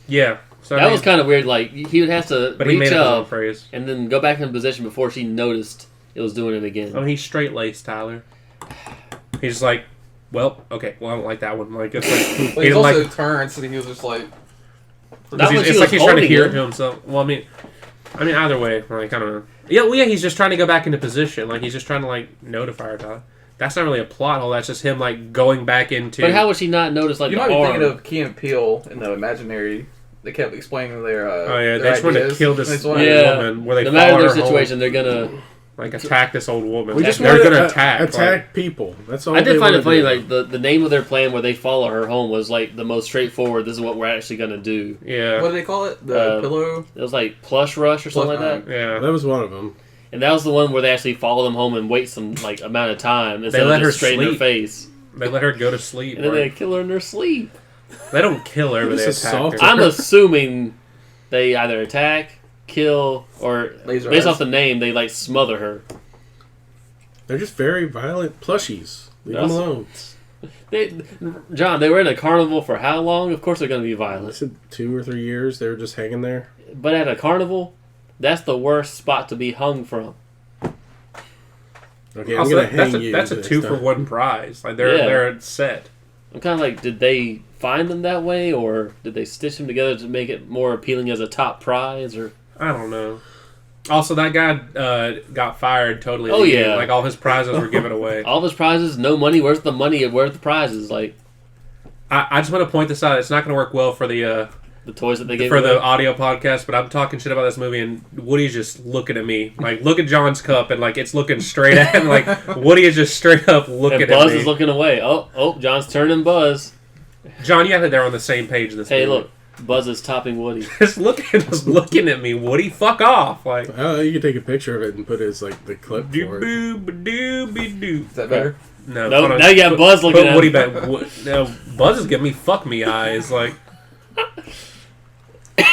yeah. So I that mean, was kind of weird. Like he would have to But he made reach up his own up phrase. and then go back in position before she noticed it was doing it again. Oh, he's straight laced, Tyler. He's just like, well, okay, well, I don't like that one. Like, it's like But he he didn't also like. turned, so he was just like. Not when It's she like was he's trying to holding hear it him. to himself. Well, I mean, either way, like I don't know. Yeah, well, yeah, he's just trying to go back into position. Like he's just trying to like notify her. Tyler. That's not really a plot hole. That's just him like going back into. But how would she not notice like You the might be arm? thinking of Key and Peele in the imaginary. They kept explaining their. Oh yeah, they their just wanted to ideas. kill this They just wanted- Yeah. woman where they no matter follow their her home, situation, they're gonna. like attack this old woman. We just they're want gonna to attack. like- people. That's all. I did they find wanna it funny. do. Like the name of their plan where they follow her home was like the most straightforward. This is what we're actually gonna do. yeah. What do they call it? The pillow. It was like Plush Rush or something Plush- like that. Yeah. That was one of them. And that was the one where they actually follow them home and wait some like amount of time instead let of her just straight in her sleep. face. They let her go to sleep. And then they Right? kill her in her sleep. They don't kill her, but they Just attack assault her. her. I'm assuming they either attack, kill, or Laser based eyes. off the name, they like smother her. They're just very violent plushies. Leave them That's- alone. John, they were in a carnival for how long? Of course they're going to be I violent. said 2 or 3 years. They were just hanging there. But at a carnival, that's the worst spot to be hung from. Okay, I'm Also, gonna hang you. that's a next 2-for-1 time. prize. Like they're Yeah. they're set. I'm kind of like, did they find them that way, or did they stitch them together to make it more appealing as a top prize? Or I don't know. Also, that guy got fired totally. Oh, yeah. Like, all his prizes were given away. All of his prizes, no money. Where's the money? Where's the prizes? Like, I just want to point this out. It's not going to work well for the toys that they gave for away. the audio podcast, but I'm talking shit about this movie, and Woody's just looking at me. Like, look at John's cup, and, like, it's looking straight at him. Like, Woody is just straight up looking and at Buzz me. is looking away. Oh, John's turning Buzz. John, you have it there on the same page of this Hey, movie. look. Buzz is topping Woody. Just looking at me, Woody. Fuck off! Like, Oh, you can take a picture of it and put it as like the clip for it. doo-boo-ba-doo-be-doo. Is that better? No, No, hold on. now you got Buzz looking Put at Woody him. back. No, Buzz is giving me fuck me eyes. Like, What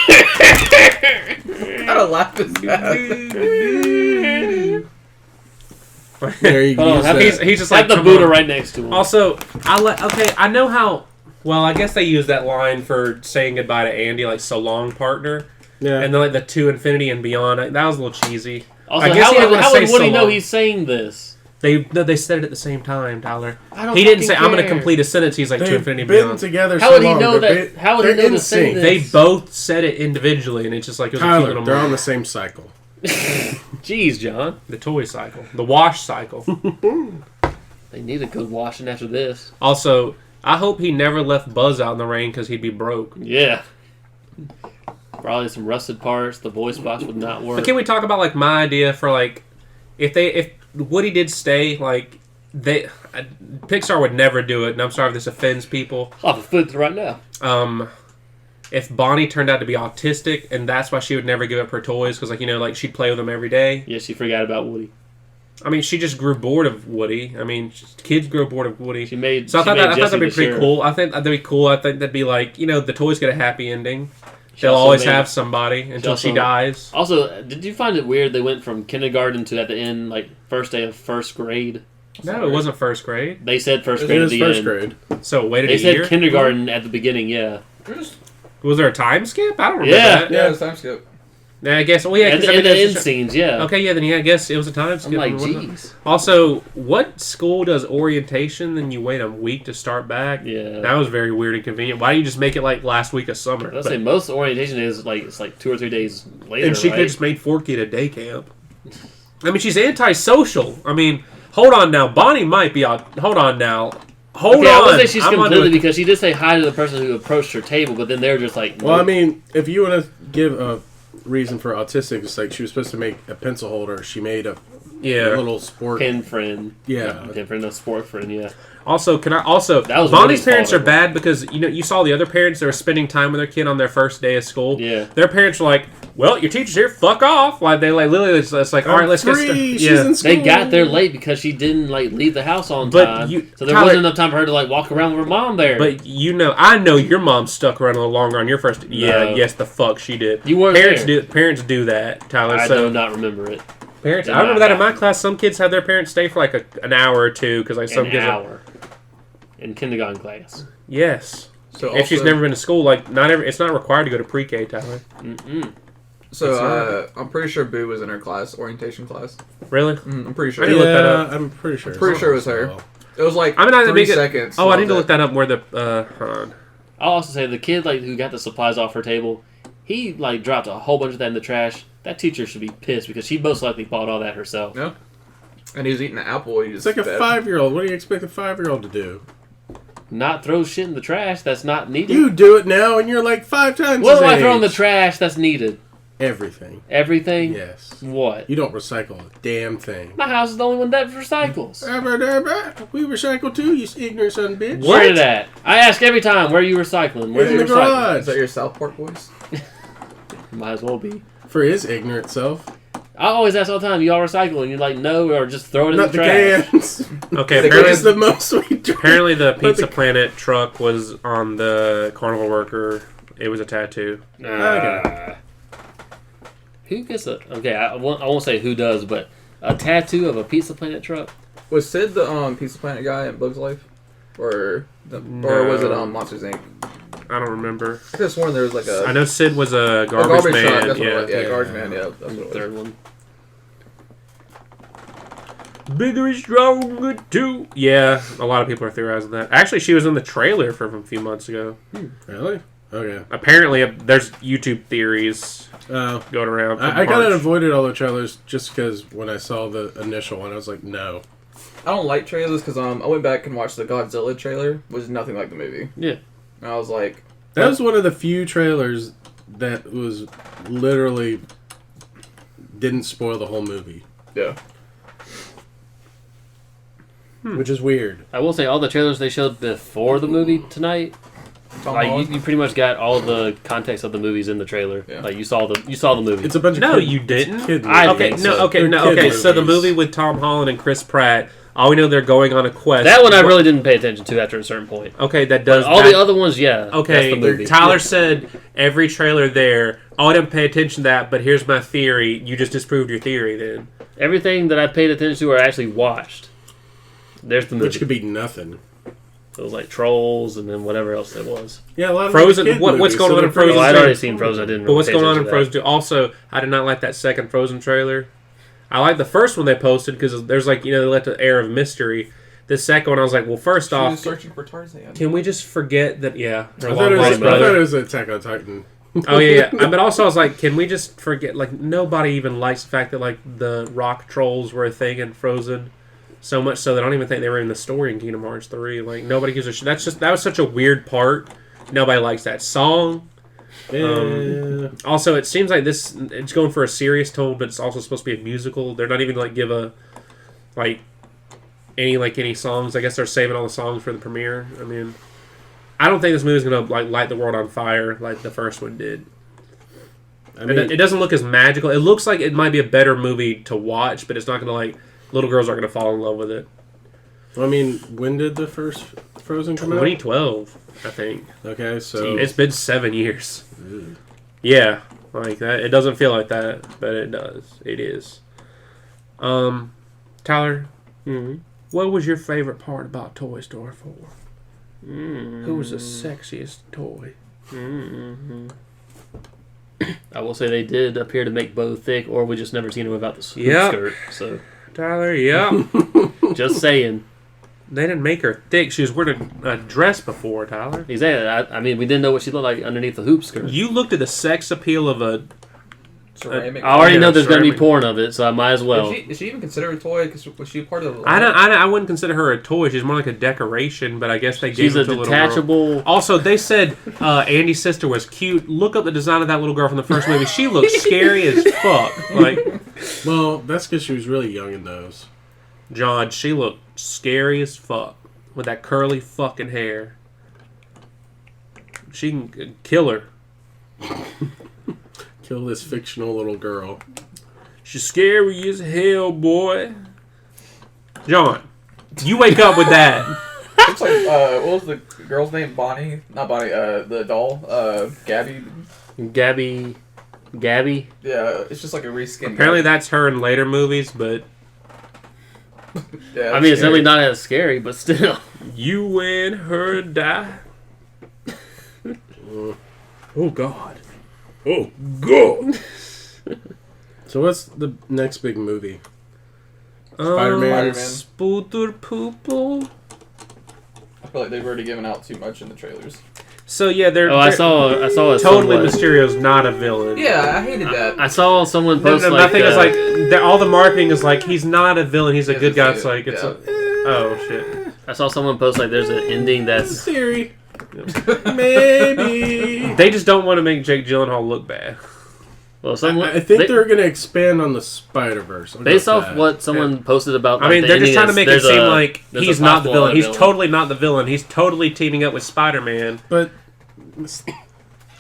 kind of laugh is that? There you Hold on, use have that. he's just Have like the come Buddha on. right next to him. Also, I know how. Well, I guess they use that line for saying goodbye to Andy, like "so long, partner," Yeah. and then like the to infinity and beyond. That was a little cheesy. Also, I guess how he didn't would, wanna how say would so Woody know long. he's saying this? They said it at the same time, Tyler. I don't He didn't say fucking I'm going to care. complete a sentence. He's like to They've infinity and been beyond. together How so would he long. know they're that- how would he they're know in to say sync. this? They both said it individually, and it's just like it was a cute Tyler, little they're on moment. the same cycle. Jeez, John. The toy cycle, the wash cycle. They need a good washing after this. Also, I hope he never left Buzz out in the rain because he'd be broke. Yeah. Probably some rusted parts. The voice box would not work. But can we talk about like my idea for like if Woody did stay, like Pixar would never do it, and I'm sorry if this offends people. I'll have a foot right now. If Bonnie turned out to be autistic, and that's why she would never give up her toys, because like she'd play with them every day. Yeah, she forgot about Woody. I mean, she just grew bored of Woody. I mean, kids grow bored of Woody. She made. So I she thought made that'd be Jesse pretty the cool. I think that'd be cool. I think that'd be like, the toys get a happy ending. She They'll also always made- have somebody until she also- dies. Also, did you find it weird they went from kindergarten to at the end, like first day of first grade? No, it wasn't first grade. They said first It grade at is the first end. grade. So waited They a said year. kindergarten at the beginning. Yeah. Was there a time skip? I don't remember Yeah. that. Yeah, it's time skip. Yeah, I guess. Well, yeah, At because the, I mean, in the it's end just- scenes. Yeah. Okay, yeah, then I guess it was a time I'm skip. like, and whatnot. jeez. Also, what school does orientation? Then you wait a week to start back. Yeah. That was very weird and convenient. Why do you just make it like last week of summer? Let's say most orientation is like it's like 2 or 3 days later. And she right? could just made Forky at a day camp. I mean, she's antisocial. I mean, hold on now. Bonnie might be out. Hold on now. Hold Okay, on. I would say she's I'm completely onto it. because she did say hi to the person who approached her table, but then they're just like, Well, I nope. mean, if you want to give a reason for autistic, it's like she was supposed to make a pencil holder. She made a Yeah. little sport. pin friend. Yeah. Not pin friend, a sport friend. Yeah. Also, that was Bonnie's Woody's parents are fault. bad because you saw the other parents that were spending time with their kid on their first day of school. Yeah. Their parents were like, "Well, your teacher's here. Fuck off!" Like they like literally, it's like, "All right, let's get Free, started." she's Yeah. in school. They got there late because she didn't like leave the house on But time, so there Tyler- wasn't enough time for her to like walk around with her mom there. But I know your mom stuck around a little longer on your first. Yeah, No. yes, the fuck she did. You weren't parents there. Parents do that, Tyler. I so do not remember it. parents, Did I remember not that in my happen. class. Some kids had their parents stay for like an hour or two because like some An kids. hour in kindergarten class. Yes. So If she's also- never been to school, like it's not required to go to pre-K, Tyler. Mm-mm. So I'm pretty sure Boo was in her class, orientation class. Really? I'm pretty sure. I need to look that Yeah, up. I'm pretty sure. Pretty sure it was her. It was like I'm not gonna 3 make it- seconds. Oh, I need to That look that up. Where the hold on. I'll also say the kid like who got the supplies off her table, he like dropped a whole bunch of that in the trash. That teacher should be pissed because she most likely bought all that herself. Yeah. And he was eating an apple. He It's just like a 5-year-old. What do you expect a 5-year-old to do? Not throw shit in the trash that's not needed. You do it now, and you're like 5 times. What his do I throw in the age. trash that's needed? Everything. Everything? Yes. What? You don't recycle a damn thing. My house is the only one that recycles. We recycle too, you ignorant son of a bitch. Where did that? I ask every time, where are you recycling? Where's In your the recycling? garage. Is that your South Park voice? Might as well be. For his ignorant self. I always ask all the time, y'all recycle? And you're like, no, or just throw it in Not the the trash. cans. Okay, The That apparently, is the most we drink. apparently the But Pizza the- Planet truck was on the carnival worker. It was a tattoo. Who gets a... Okay, I won't say who does, but a tattoo of a Pizza Planet truck? Was Sid the Pizza Planet guy in Bug's Life? Or was it Monsters Inc.? I don't remember. I could have sworn there was like a I know Sid was a a garbage, man. truck. That's what it Yeah. was. Yeah, garbage man. Yeah, that's what it was. Third one. Bigger is stronger too. Yeah, a lot of people are theorizing that. Actually, she was in the trailer from a few months ago. Really? Okay. Apparently, there's YouTube theories Oh. going around. I kind of avoided all the trailers just because when I saw the initial one, I was like, no. I don't like trailers because I went back and watched the Godzilla trailer. It was nothing like the movie. Yeah. And I was like... That was one of the few trailers that was literally didn't spoil the whole movie. Yeah. Which is weird. I will say all the trailers they showed before the movie tonight, Tom like Holland? you pretty much got all the context of the movies in the trailer. Yeah. Like you saw the movie. It's a bunch of No, kid- you didn't. kid I movies. Okay, think no, so. okay, They're no, kid okay. So the movies. movie with Tom Holland and Chris Pratt, all we know they're going on a quest. that one I really didn't pay attention to after a certain point. Okay, that does. All that, the other ones, yeah. Okay, that's the movie. Tyler said every trailer there. Oh, I didn't pay attention to that, but here's my theory. You just disproved your theory then. Everything that I paid attention to or actually watched. There's the movie. Which could be nothing. So it was like Trolls and then whatever else it was. Yeah, a lot of Frozen- kid what's movies, going so on in they're pretty- Frozen? Oh, I'd too. already seen Frozen. I didn't. But what's really pay going on in attention to Frozen 2? Also, I did not like that second Frozen trailer. I like the first one they posted because there's like, they let the air of mystery. The second one, I was like, well, first She was off, searching for Tarzan. can we just forget that, I thought it was Attack on Titan. Oh, yeah. But also, I was like, can we just forget, like, nobody even likes the fact that, like, the rock trolls were a thing in Frozen. So much so they don't even think they were in the story in Kingdom Hearts 3. Like, nobody gives a shit. That was such a weird part. Nobody likes that song. Yeah. Also, it seems like it's going for a serious tone, but it's also supposed to be a musical. They're not even, like, give a, like, any songs. I guess they're saving all the songs for the premiere. I mean, I don't think this movie's going to, like, light the world on fire like the first one did. I mean, It doesn't look as magical. It looks like it might be a better movie to watch, but it's not going to, like, little girls aren't going to fall in love with it. I mean, when did the first Frozen come out? 2012, I think. Okay, so It's been 7 years. Yeah, like that. It doesn't feel like that, but it does. It is. Tyler, what was your favorite part about Toy Story 4? Who was the sexiest toy? I will say they did appear to make Bo thick, or we just never seen him without the Yep. skirt. So Tyler, yeah. just saying. They didn't make her thick. She was wearing a dress before, Tyler. Exactly. I mean, we didn't know what she looked like underneath the hoop skirt. You looked at the sex appeal of a... Ceramic. I already Yeah, know there's going to be ceramic. porn of it, so I might as well. Is she even considered a toy? Because was she part of the... I wouldn't consider her a toy. She's more like a decoration, but I guess they gave She's it a to a little girl. detachable. Also, they said Andy's sister was cute. Look up the design of that little girl from the first movie. She looks scary as fuck. Like, well, that's because she was really young in those. John, she looked scary as fuck with that curly fucking hair. She can kill her. Kill this fictional little girl. She's scary as hell, boy. John, you wake up with that. Looks like, what was the girl's name? Bonnie? Not Bonnie, the doll. Gabby. Gabby. Yeah, it's just like a reskin. Apparently that's her in later movies, but Yeah, I mean, it's scary. definitely not as scary, but still. you and her die. Oh, God. Oh, God. So what's the next big movie? Spider-Man. Spider-Man. Spooter poople. I feel like they've already given out too much in the trailers. So yeah, they're. Oh, I saw a totally somewhat- Mysterio's not a villain. Yeah, I hated that. I saw someone No, post no, like. nothing is like all the marketing is like he's not a villain. He's a Yeah, good guy. It's yeah. like it's. Oh shit. I saw someone post like there's an ending that's. Theory. Maybe. They just don't want to make Jake Gyllenhaal look bad. Well, someone. I think they're going to expand on the Spider-Verse. Based off what someone posted about. I like, mean, the they're just ending trying to is make it there's seem a- like there's a he's not the possible villain. He's villain. totally not the villain. He's totally teaming up with Spider-Man. But I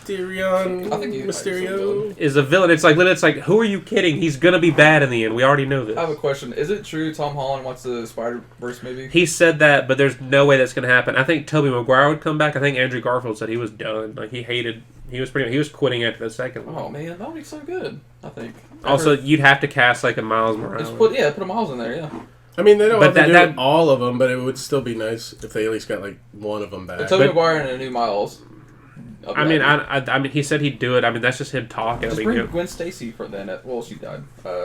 think he- Mysterio. Is a villain. It's like who are you kidding? He's gonna be bad in the end. We already know this. I have a question. Is it true Tom Holland wants the Spider-Verse movie? He said that, but there's no way that's going to happen. I think Tobey Maguire would come back. I think Andrew Garfield said he was done. Like he was quitting after the second one. Oh man, that would be so good. I think. Also, you'd have to cast like a Miles Morales. Just put a Miles in there. Yeah. I mean, they don't But have to that- do all of them, but it would still be nice if they at least got like one of them back. Tobey But- Maguire and a new Miles. I mean, I mean, he said he'd do it. I mean, that's just him talking. I Just mean, bring you know, Gwen Stacy for then. Well, she died.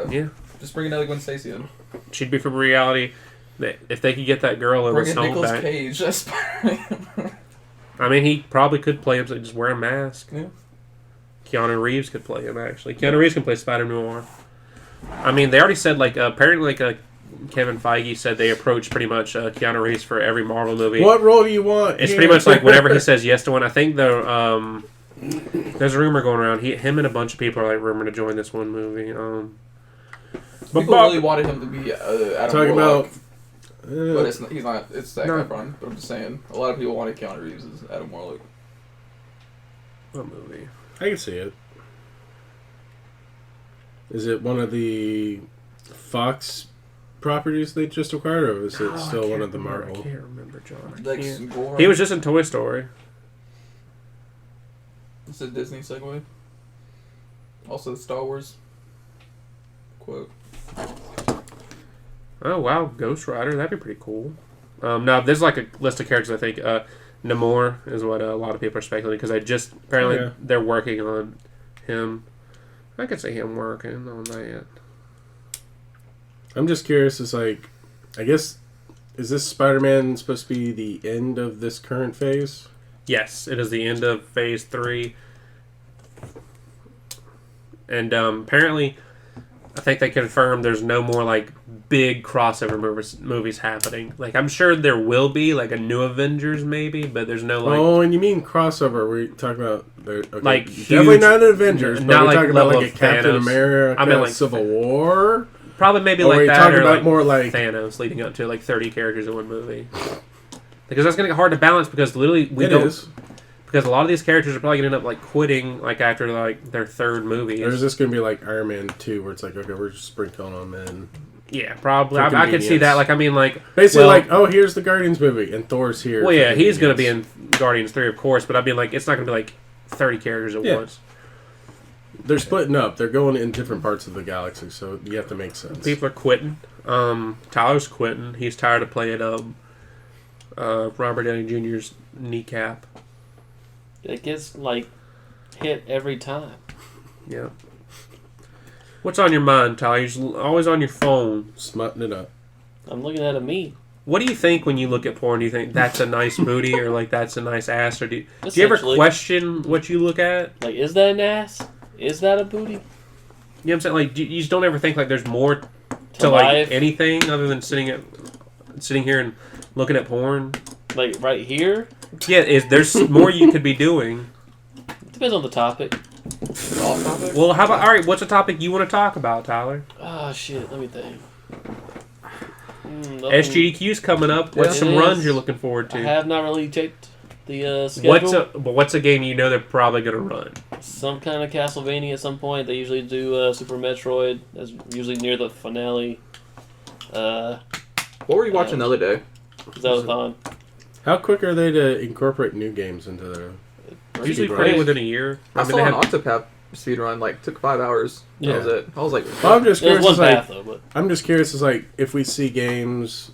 yeah, Just bring another Gwen Stacy in. she'd be from reality. If they could get that girl in Bring the in song Nicolas back. Cage as Spider-Man. I mean, he probably could play him, so just wear a mask. Yeah. Keanu Reeves could play him, actually. Keanu Reeves can play Spider-Noir. I mean, they already said, like, apparently, like, Kevin Feige said they approached pretty much Keanu Reeves for every Marvel movie. What role do you want? It's pretty much like whenever he says yes to one. I think there's a rumor going around. Him and a bunch of people are, like, rumored to join this one movie. People really wanted him to be Adam talking Warlock. about... But he's not. It's Zac Efron. But I'm just saying, a lot of people wanted Keanu Reeves as Adam Warlock. What movie? I can see it. Is it one of the Fox properties they just acquired, or is it still one of the Marvel? I can't remember, John. He He was just in Toy Story. It's a Disney segue. Also, the Star Wars quote. Oh, wow. Ghost Rider. That'd be pretty cool. Now, there's like a list of characters, I think. Namor is what a lot of people are speculating, because apparently they're working on him. I could see him working on that. I'm just curious, it's like, I guess, is this Spider-Man supposed to be the end of this current phase? Yes, it is the end of Phase 3. And apparently, I think they confirmed there's no more, like, big crossover movies happening. Like, I'm sure there will be, like, a new Avengers, maybe, but there's no, like... Oh, and you mean crossover? We're talking about... Okay, like, definitely huge, not an Avengers, but not we're like talking about, level like, a of Captain Thanos. America, I mean, like, Civil War? Probably maybe Or like are you that, talking or about like more like... Thanos leading up to, like, 30 characters in one movie. Because that's going to get hard to balance, because literally It is. Because a lot of these characters are probably going to end up, like, quitting, like, after, like, their third movie. Or is this going to be like Iron Man 2, where it's like, okay, we're just sprinkling on men? Yeah, probably. For I could see that. Like, I mean, like... Basically, well, like, oh, here's the Guardians movie, and Thor's here. Well, yeah, he's going to be in Guardians 3, of course, but I mean, like, it's not going to be, like, 30 characters at once. They're splitting up. They're going in different parts of the galaxy, so you have to make sense. People are quitting. Tyler's quitting. He's tired of playing Robert Downey Jr.'s kneecap. It gets, like, hit every time. Yeah. What's on your mind, Tyler? You're always on your phone. Smutting it up. I'm looking at a meme. What do you think when you look at porn? Do you think that's a nice booty, or, like, that's a nice ass? Or do you ever question what you look at? Like, is that an ass? Is that a booty? You know what I'm saying? Like, you just don't ever think, like, there's more to like, life? anything other than sitting here and looking at porn? Like, right here? Yeah, there's more you could be doing. Depends on the topic. Off topic? Well, how about, alright, what's a topic you want to talk about, Tyler? Oh, shit. Let me think. SGDQ's coming up. What's Yeah. some It runs is. you're looking forward to? I have not really checked the schedule. What's a game you know they're probably going to run? Some kind of Castlevania at some point. They usually do Super Metroid. That's usually near the finale. What were you watching the other day? Zellathon. How quick are they to incorporate new games into their... Usually Speedrun. pretty within a year. I mean, saw they an have- Octopath speedrun, like, took 5 hours. Yeah. That was it. I was like, Well, I'm just There's curious, one it's like, path, though, but... I'm just curious, it's like, if we see games...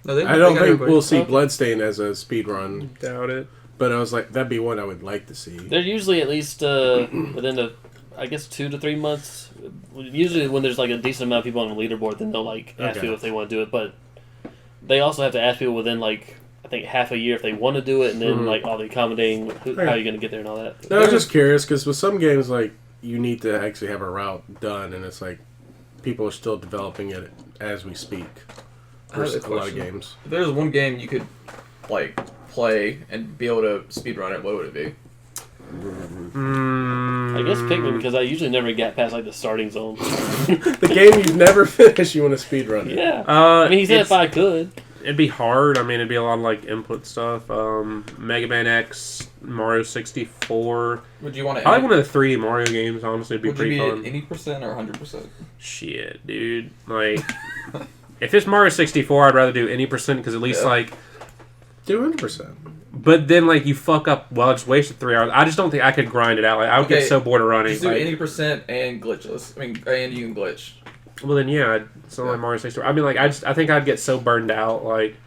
no, they I don't got think everybody. we'll see Bloodstain as a speedrun, Doubt it. but I was like, that'd be one I would like to see. They're usually at least within the, I guess, 2 to 3 months. Usually when there's like a decent amount of people on the leaderboard, then they'll like ask Okay. people if they want to do it. But they also have to ask people within like, I think half a year if they want to do it, and then Mhm. like all the accommodating, how are you going to get there and all that. No, I was just curious, because with some games, like, you need to actually have a route done, and it's like, people are still developing it as we speak. I have For a a lot of question. games. If there's one game you could, like, play and be able to speedrun it, what would it be? I guess Pikmin, because I usually never get past like the starting zone. The game you've never finished, you want to speedrun it. Yeah. I I mean, he said if I could. It'd be hard. I mean, it'd be a lot of like input stuff. Mega Man X, Mario 64. Would you want to? Probably one of the 3D Mario games. Honestly, would be Would you pretty be fun. at 80% or 100%? Shit, dude. Like, if it's Mario 64, I'd rather do any percent because at least Yeah. like. Do 100%. But then like you fuck up. Well, I just wasted 3 hours. I just don't think I could grind it out. Like, I would Okay, get so bored of running. Just do Like, 80% and glitchless. I mean, and you can glitch. well, then yeah, it's not like Mario 64. I mean, like I think I'd get so burned out. Like,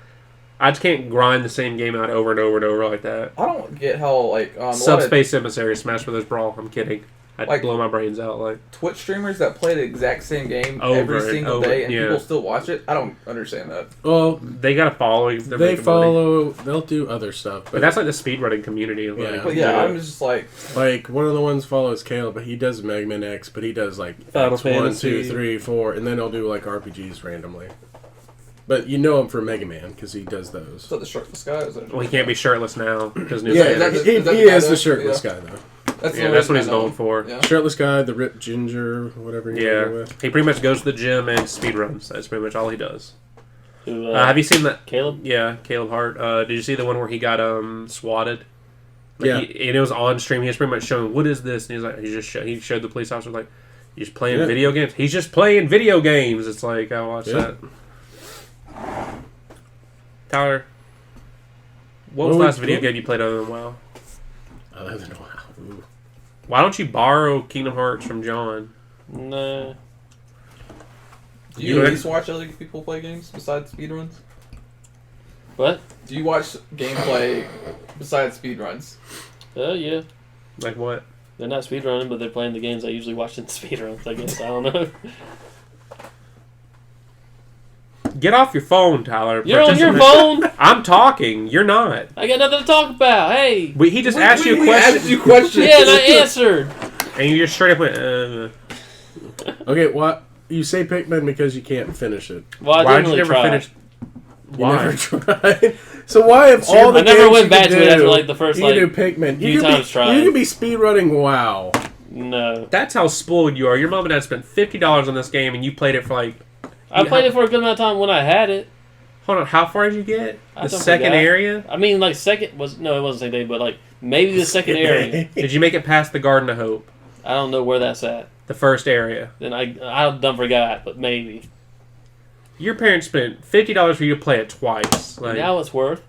I just can't grind the same game out over and over and over like that. I don't get how, like, a lot of- Subspace Emissary, Smash Brothers Brawl. I'm kidding. I'd Like- blow my brains out. Like, Twitch streamers that play the exact same game Over every and single over, day and yeah. people still watch it. I don't understand that. Well, they got a following. They're they making money. follow. They'll do other stuff, But that's like the speedrunning community. Like, Yeah. But yeah, I'm just like, like one of the ones follows Caleb, but he does Mega Man X, but he does like Final X 1, Fantasy. 2, 3, 4, and then he'll do like RPGs randomly. But you know him for Mega Man because he does those. is that the shirtless guy? Is that well, he can't be shirtless now because Yeah, is that the- he is that the is guy the that- shirtless yeah. guy though. That's yeah, that's what he's known for. Yeah. Shirtless guy, the ripped ginger, whatever you Yeah, go with. he pretty much goes to the gym and speedruns. That's pretty much all he does. Who, Have you seen that? Caleb? Yeah, Caleb Hart. Did you see the one where he got swatted? Yeah. And it was on stream. He was pretty much showing, what is this? And he's like, he showed the police officer, like, you're just playing Yeah. video games? He's just playing video games. It's like, I watched Yeah. that. Tyler, what was the Well, last video game you played other than WoW? Other than wow. Ooh. Why don't you borrow Kingdom Hearts from John? Nah. Do You you know- at least watch other people play games besides speedruns? What? Do you watch gameplay besides speedruns? Yeah. Like what? They're not speedrunning, but they're playing the games I usually watch in speedruns, I guess. I don't know. Get off your phone, Tyler. You're on your Participant- phone? I'm talking. You're not. I got nothing to talk about. Hey. He just asked you a We question, asked you questions. Yeah, and I answered. and you just straight up went, Okay, what you say Pikmin because you can't finish it. Well, I why didn't did you really never try. finish? You Why? never tried. So why if all the I never games went you back can to it do, after, like, the first, you can like, do Pikmin. few You could times be tried. you could be speedrunning WoW. No. That's how spoiled you are. Your mom and dad spent $50 on this game, and you played it for like. I played it for a good amount of time when I had it. Hold on, how far did you get? I The don't second forget. area? I mean, like, it wasn't second day, but, like, maybe the second area. Did you make it past the Garden of Hope? I don't know where that's at. The first area. Then I done forgot, but maybe. Your parents spent $50 for you to play it twice. Like, Now it's worth.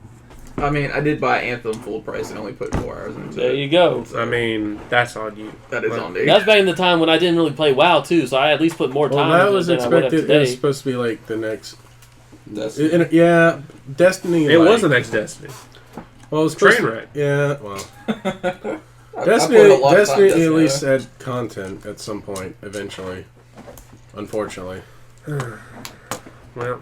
I mean, I did buy Anthem full price and only put 4 hours into There it. you go. I mean, that's on you. That is on me. That's back in the time when I didn't really play WoW, too, so I at least put more Well, time that into it was than I would have expected. It was today. supposed to be like the next. That's, Yeah, Destiny. It like, was the next Destiny. Well, it was supposed Train to- wreck. Yeah, well, I played a Destiny lot of time at least though. had content at some point eventually. Unfortunately, Well,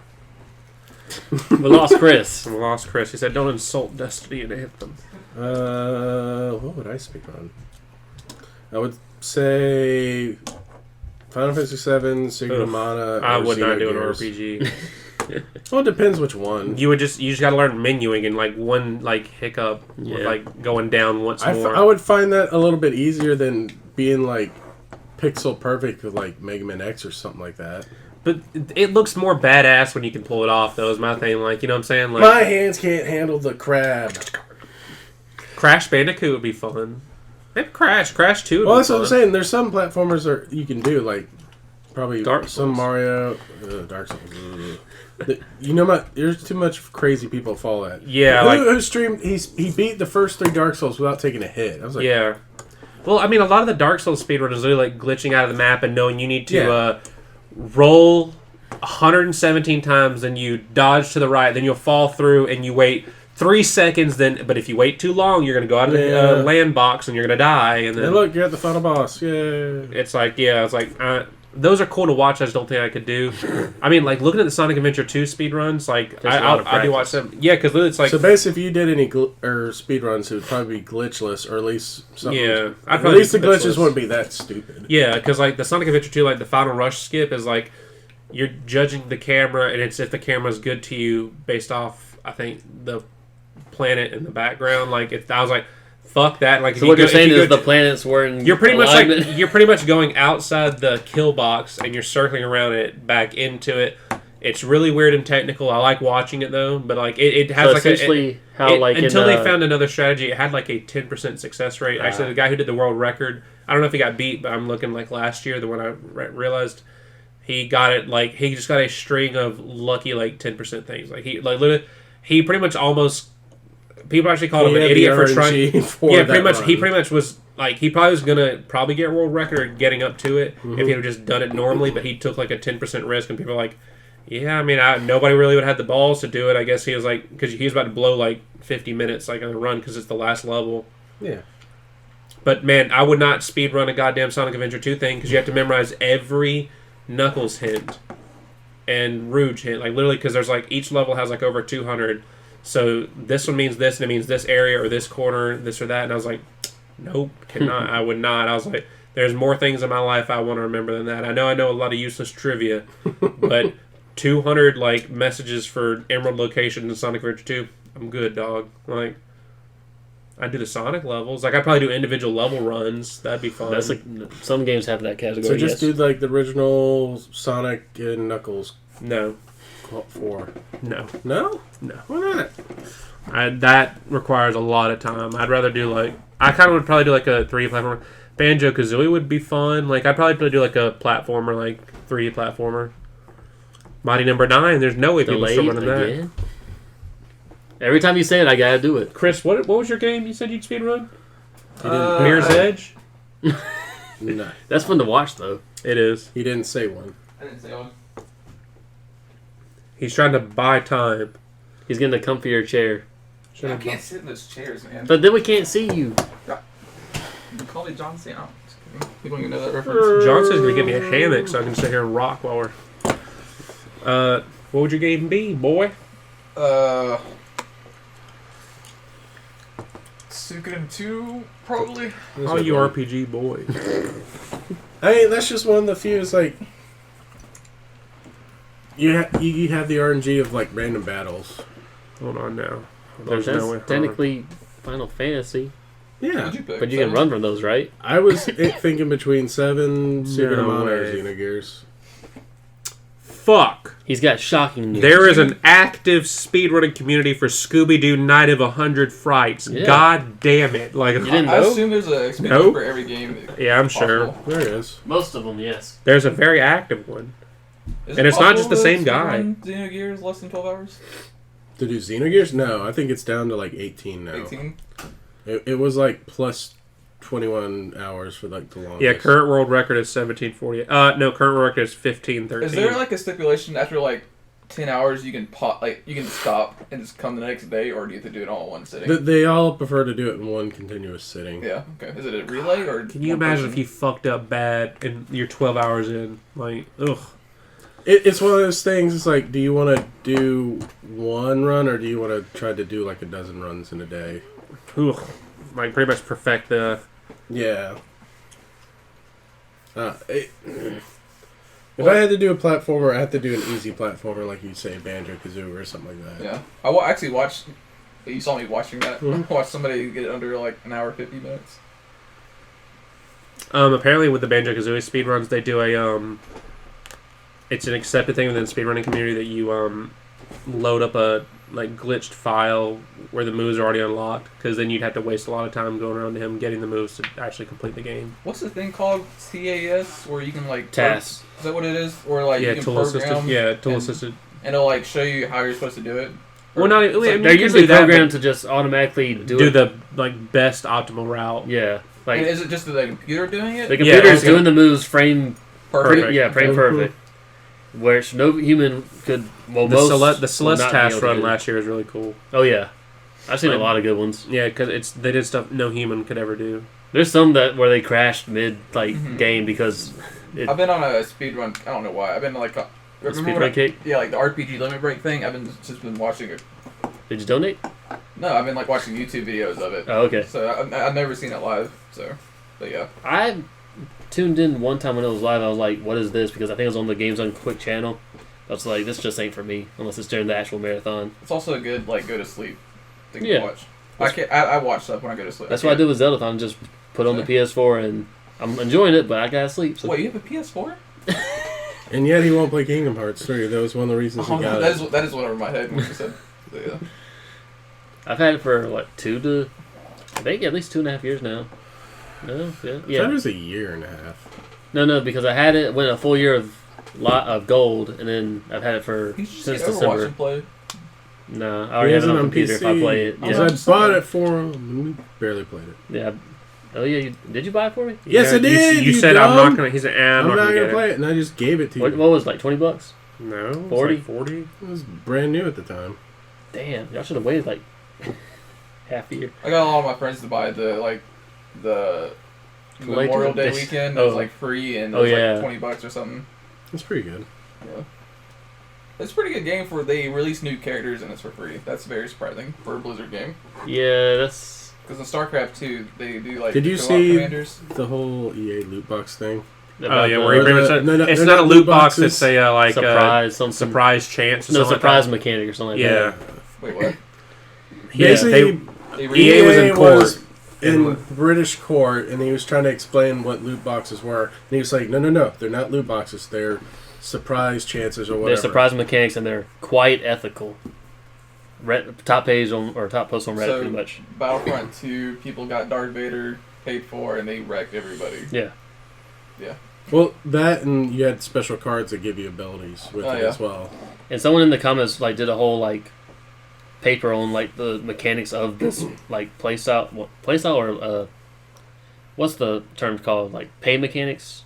We lost Chris. we lost Chris. He said, don't insult Destiny and Anthem. what would I speak on? I would say Final Fantasy VII, Secret of Ugh, Mana. I or would not do an Xenogears. RPG. Well, it depends which one. You just got to learn menuing, and like one like hiccup with Yeah. like going down once more. I would find that a little bit easier than being like pixel perfect with like Mega Man X or something like that. But it looks more badass when you can pull it off, though, is my thing. Like, you know what I'm saying? Like, My hands can't handle the crab. Crash Bandicoot would be fun. Maybe Crash 2 would Well, be that's what fun. I'm saying. There's some platformers that you can do, like probably Dark some Souls. Mario, Dark Souls. You know, there's too much crazy people fall at. Yeah, who streamed? He beat the first 3 Dark Souls without taking a hit. I was like, Yeah. Well, I mean, a lot of the Dark Souls speedrunners are like glitching out of the map and knowing you need to Yeah. roll 117 times, then you dodge to the right, then you'll fall through, and you wait 3 seconds. But if you wait too long, you're going to go out of the Yeah. land box and you're going to die. And Hey, then look, you're at the final boss. Yay! it's like, those are cool to watch. I just don't think I could do. I mean, like looking at the Sonic Adventure 2 speedruns, like Takes a lot of I do watch them. Yeah, because it's like So basically, if you did any speed runs, it would probably be glitchless, or at least something. Yeah, I'd at probably least the be glitches glitchless. wouldn't be that stupid. yeah, because like the Sonic Adventure 2, like the final rush skip is like you're judging the camera, and it's if the camera's good to you based off I think the planet in the background. Like I was like, fuck that. Like if So what you you're go- if saying you is go the planets were in You're pretty much alignment? like you're pretty much going outside the kill box and you're circling around it back into it. It's really weird and technical. I like watching it though, but like it has So like essentially how like until in, they found another strategy, it had like a 10% success rate. Actually, the guy who did the world record, I don't know if he got beat, but I'm looking like last year, the one I realized he got it like he just got a string of lucky like 10% things. Like he like literally he pretty much almost. People actually called him an He had idiot the for trying. RNG for Yeah, that pretty much. run. He pretty much was like he probably was gonna get world record getting up to it Mm-hmm. if he had just done it normally. But he took like a 10% risk, and people are like, yeah, I mean, nobody really would have had the balls to do it. I guess he was like because he was about to blow like 50 minutes like on a run because it's the last level. Yeah. But man, I would not speedrun a goddamn Sonic Adventure 2 thing because you have to memorize every Knuckles hint and Rouge hint. Like literally, because there's like each level has like over 200. So this one means this, and it means this area or this corner, this or that. And I was like, nope, cannot. I would not. I was like, there's more things in my life I want to remember than that. I know a lot of useless trivia, but 200 like messages for Emerald locations in Sonic Adventure 2, I'm good, dog. Like, I do the Sonic levels. Like, I probably do individual level runs. That'd be fun. That's like, some games have that category. So just do like the original Sonic and Knuckles. No. 4. No. No? No. Why not? That requires a lot of time. I'd rather do like... I kind of would probably do like a 3D platformer. Banjo-Kazooie would be fun. Like, I'd probably do like a platformer, like 3D platformer. Mighty Number 9, there's no way people still running that. Again? Every time you say it, I gotta do it. Chris, what was your game you said you'd speedrun? Mirror's Edge? No. That's fun to watch, though. It is. He didn't say one. I didn't say one. He's trying to buy time. He's getting a comfier chair. I can't sit in those chairs, man. But then we can't see you. You call me John Cena. Just kidding. You don't even know that reference. Johnson's going to give me a hammock so I can sit here and rock while we're... what would your game be, boy? Suikoden 2, probably. Oh, you RPG boy. I mean, that's just one of the few. It's like you have the RNG of like random battles. Hold on now. There's There's no way. technically Final Fantasy. Yeah, What'd you pick? But you can run from those, right? I was thinking between 7, Secret of No Mana, or way. Xenogears. Fuck. He's got shocking news. There is an active speedrunning community for Scooby-Doo Night of 100 Frights. Yeah. God damn it. Like, You didn't I know? assume there's an expansion Nope. for every game. Yeah, I'm sure. Possible. There it is. Most of them, yes. There's a very active one. Is And it it's not just possible the same to guy. run Xenogears less than 12 hours? To do Xenogears? No, I think it's down to like 18 now. 18? It was like plus 21 hours for like the longest. Yeah, current world record is 1748. No, current world record is 1513. Is there like a stipulation after like 10 hours you can you can stop and just come the next day, or do you have to do it all in one sitting? They all prefer to do it in one continuous sitting. Yeah, okay. Is it a relay or Can you one imagine person? if you fucked up bad and you're 12 hours in? Like, ugh. It's one of those things. It's like, do you want to do one run, or do you want to try to do like a dozen runs in a day? Ugh. Like, pretty much perfect the... Yeah. If I had to do a platformer, I have to do an easy platformer, like you say, Banjo-Kazooie or something like that. Yeah. I actually watched... You saw me watching that. Mm-hmm. Watch somebody get it under like an hour 50 minutes. Apparently with the Banjo-Kazooie speedruns, they do a, it's an accepted thing within the speedrunning community that you, load up a, like, glitched file where the moves are already unlocked, because then you'd have to waste a lot of time going around to him getting the moves to actually complete the game. What's the thing called? TAS? Where you can like... Tasks. Is that what it is? Or like Yeah, you can tool program assisted. Yeah, tool and- assisted. and it'll like show you how you're supposed to do it? Well, not... I mean, They're you can usually do that, programmed but to just automatically do do it. the, like, best optimal route. Yeah. Like, And is it just the computer doing it? the computer is okay. doing the moves frame Perfect. Yeah, frame Mhm. perfect. Which no human could. Well, The, most Celeste, the will Celeste not be Task able to run do. last year was really cool. Oh yeah, I've seen a Like- lot of good ones. Yeah, because they did stuff no human could ever do. There's some where they crashed mid Mhm. game because I've been on a speed run. I don't know why. I've been like the remember speedrun when kick. yeah, like the RPG limit break thing. I've just been watching it. Did you donate? No, I've been like watching YouTube videos of it. Oh okay. So I've never seen it live. So, but yeah. I tuned in one time when it was live. I was like, "What is this?" Because I think it was on the Games on Quick channel. I was like, "This just ain't for me unless it's during the actual marathon." It's also a good like go to sleep thing Yeah. to watch. I watch stuff when I go to sleep. That's what I did with Zeldathon. Just put on the PS4 and I'm enjoying it, but I gotta sleep. So. Wait, you have a PS4? And yet he won't play Kingdom Hearts 3. That was one of the reasons he Oh, got that it. is that is what over my head when you said. So, yeah. I've had it for like I think at least 2.5 years now. No, yeah, I thought it yeah. was a year and a half. No, because I had it went a full year of gold, and then I've had it for You should since see Overwatch December. and play. No, I already He have has it it on on computer if I PC. play it. Oh, Yeah, So I I'm bought sorry. it for him, and we barely played it. yeah. Oh yeah, did you buy it for me? Yes, I did. You you said I'm dumb. not gonna. He said, I'm not gonna gonna get play it, and I just gave it to you. What was it, like $20? No, it's 40? like 40. It was brand new at the time. Damn, y'all should have waited like half a year. I got a lot of my friends to buy the the Collector Memorial Day edition. weekend. It was Oh. like free and it Oh, was yeah. like $20 or something. It's pretty good. Yeah. It's a pretty good game for they release new characters and it's for free. That's very surprising for a Blizzard game. Yeah, that's. Because in StarCraft 2, they do like Did you co-op see commanders. the whole EA loot box thing? Oh yeah, the- where you pretty much No, it's they're not a not loot loot box. boxes. It's a like surprise, something. surprise chance. Or No, something surprise like mechanic or something that. like that. Wait, what? Yeah, Basically, They EA was in court. was in British court, and he was trying to explain what loot boxes were. And he was like, no, they're not loot boxes. They're surprise chances or whatever. They're surprise mechanics and they're quite ethical. Top page on or top post on Reddit, So- pretty much. Battlefront 2, people got Darth Vader paid for and they wrecked everybody. Yeah. Well, that and you had special cards that give you abilities with Oh, it yeah. as well. And someone in the comments like did a whole like paper on like the mechanics of this like playstyle or what's the term called, like pay mechanics,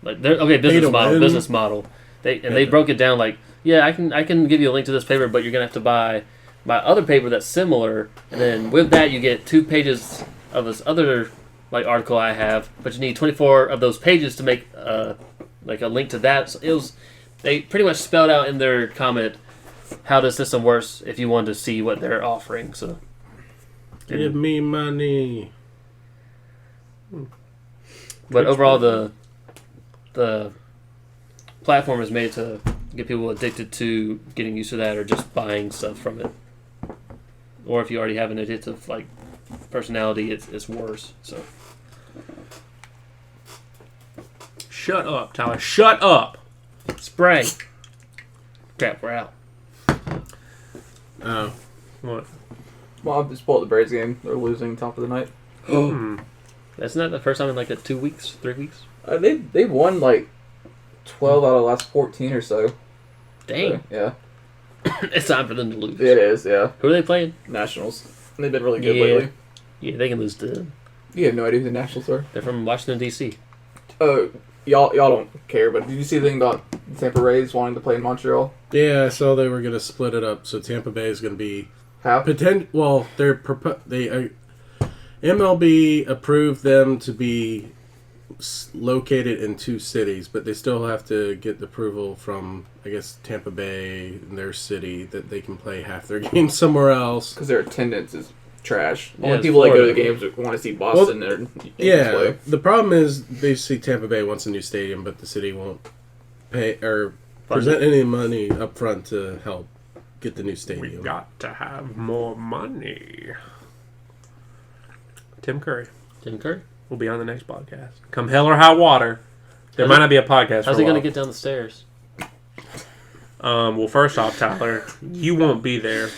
like they're okay business model. They broke it down like, yeah, I can give you a link to this paper, but you're gonna have to buy my other paper that's similar, and then with that you get 2 pages of this other like article I have, but you need 24 of those pages to make like a link to that. So they pretty much spelled out in their comment how the system works if you want to see what they're offering. So Give me money. but overall the platform is made to get people addicted to getting used to that or just buying stuff from it. Or if you already have an addictive like personality, it's worse. So Shut up, Tyler. Shut up. spray. Crap, we're out. Oh. What? Well, I just pulled the Braves game. They're losing top of the night. That's not the first time in like 2 weeks, 3 weeks. They've won like 12 out of the last 14 or so. Dang. So, yeah. It's time for them to lose. It is, yeah. Who are they playing? Nationals. They've been really good Yeah. lately. Yeah, they can lose to them. You have no idea who the Nationals are? They're from Washington, D.C. Oh, y'all don't care, but did you see the thing about the Tampa Rays wanting to play in Montreal? Yeah, I saw they were going to split it up. So Tampa Bay is going to be How? Well, MLB approved them to be located in 2 cities, but they still have to get the approval from, I guess, Tampa Bay and their city that they can play half their games somewhere else. Because their attendance is trash. Yeah, Only it's people that go to the Florida. games want to see Boston or Yankees Yeah, play. the problem is basically Tampa Bay wants a new stadium, but the city won't pay or present any money up front to help get the new stadium. We've got to have more money. Tim Curry Tim Curry? will be on the next podcast. Come hell or high water. There might not be a podcast for How's a he going while. to get down the stairs? Well, first off, Tyler, you won't be there.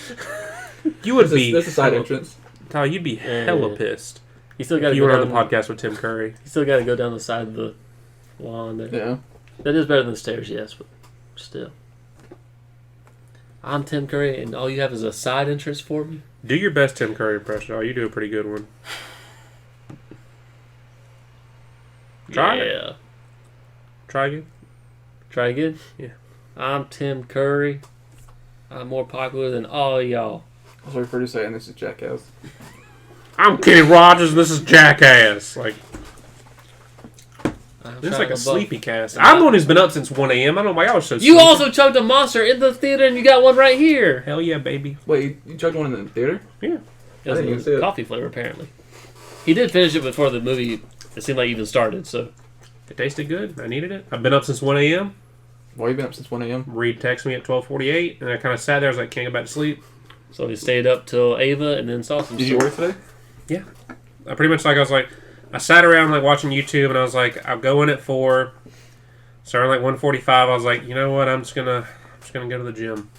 You would be... This is a side entrance. Tyler, you'd be hella pissed You still got to if you go were down on the podcast with Tim Curry. You still got to go down the side of the lawn there. Yeah. That is better than the stairs, yes, but still. I'm Tim Curry, and all you have is a side entrance for me? Do your best Tim Curry impression. Oh, you do a pretty good one. Try it. Yeah. Try again. Try again? Yeah. I'm Tim Curry. I'm more popular than all y'all. I was referred to saying this is Jackass. I'm Kenny Rogers, and this is Jackass. Like, I'm this is Shia like a LaBeouf. sleepy cast. I'm the one who's been up since 1 a.m. I don't know why y'all are so You sleepy. also chugged a monster in the theater, and you got one right here. Hell yeah, baby. Wait, you chugged one in the theater? Yeah. It was I didn't even see a it. coffee flavor, apparently. He did finish it before the movie, it seemed like, even started, so... It tasted good. I needed it. I've been up since 1 a.m. Why you been up since 1 a.m.? Reed texted me at 12:48, and I kind of sat there. I was like, can't go back to sleep. So he stayed up till Ava and then saw some Did you stuff. work today? I pretty much I sat around like watching YouTube, and I was like, I'll go in at 4. So around like 1:45, I was like, you know what? I'm just gonna go to the gym.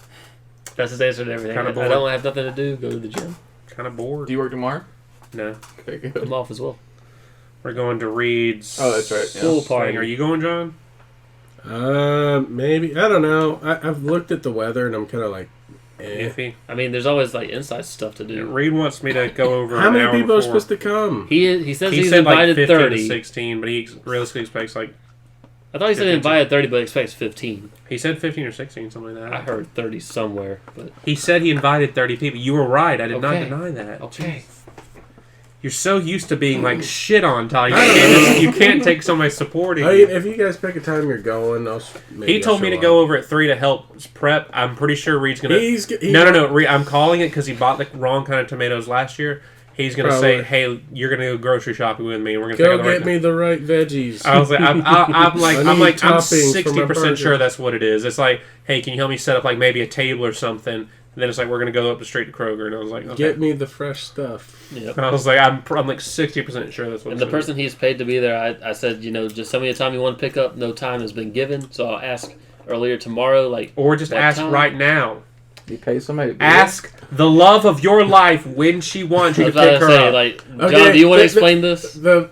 That's his answer to everything. Kinda I bored. don't have nothing to do, go to the gym. Kind of bored. Do you work tomorrow? No, Okay, good. I'm off as well. we're going to Reed's. Oh, that's right, yeah. Pool thing. party. Are you going, John? Maybe. I don't know. I've looked at the weather and I'm kind of like, Iffy. I mean, there's always like inside stuff to do. Reed wants me to go over. How an many hour people are before. supposed to come? He says He he's said like invited 15 to 30. 16, but he realistically expects like. I thought he said 15. invited 30, but expects 15. He said 15 or 16, something like that. I heard 30 somewhere, but He said he invited 30 people. You were right. I did not Okay. deny that. okay. You're so used to being like shit on, Ty. You can't take somebody supporting. If you guys pick a time you're going, He told me to go over at 3 to help prep. I'm pretty sure Reed's gonna. No. I'm calling it because he bought the wrong kind of tomatoes last year. He's gonna say, "Hey, you're gonna go grocery shopping with me. And we're gonna go get me the right veggies." I was like, I'm 60% sure that's what it is. It's like, hey, can you help me set up like maybe a table or something? And then it's like we're gonna go up the street to Kroger, and I was like, okay. Get me the fresh stuff. Yep. And I was like, I'm like 60% sure that's what. And the person he's paid to be there, I said, just tell me a time you want to pick up. No time has been given, so I'll ask earlier tomorrow, or just ask time? right now. You pay somebody. Ask the love of your life when she wants you to pick her up. John, do you want to explain this? I think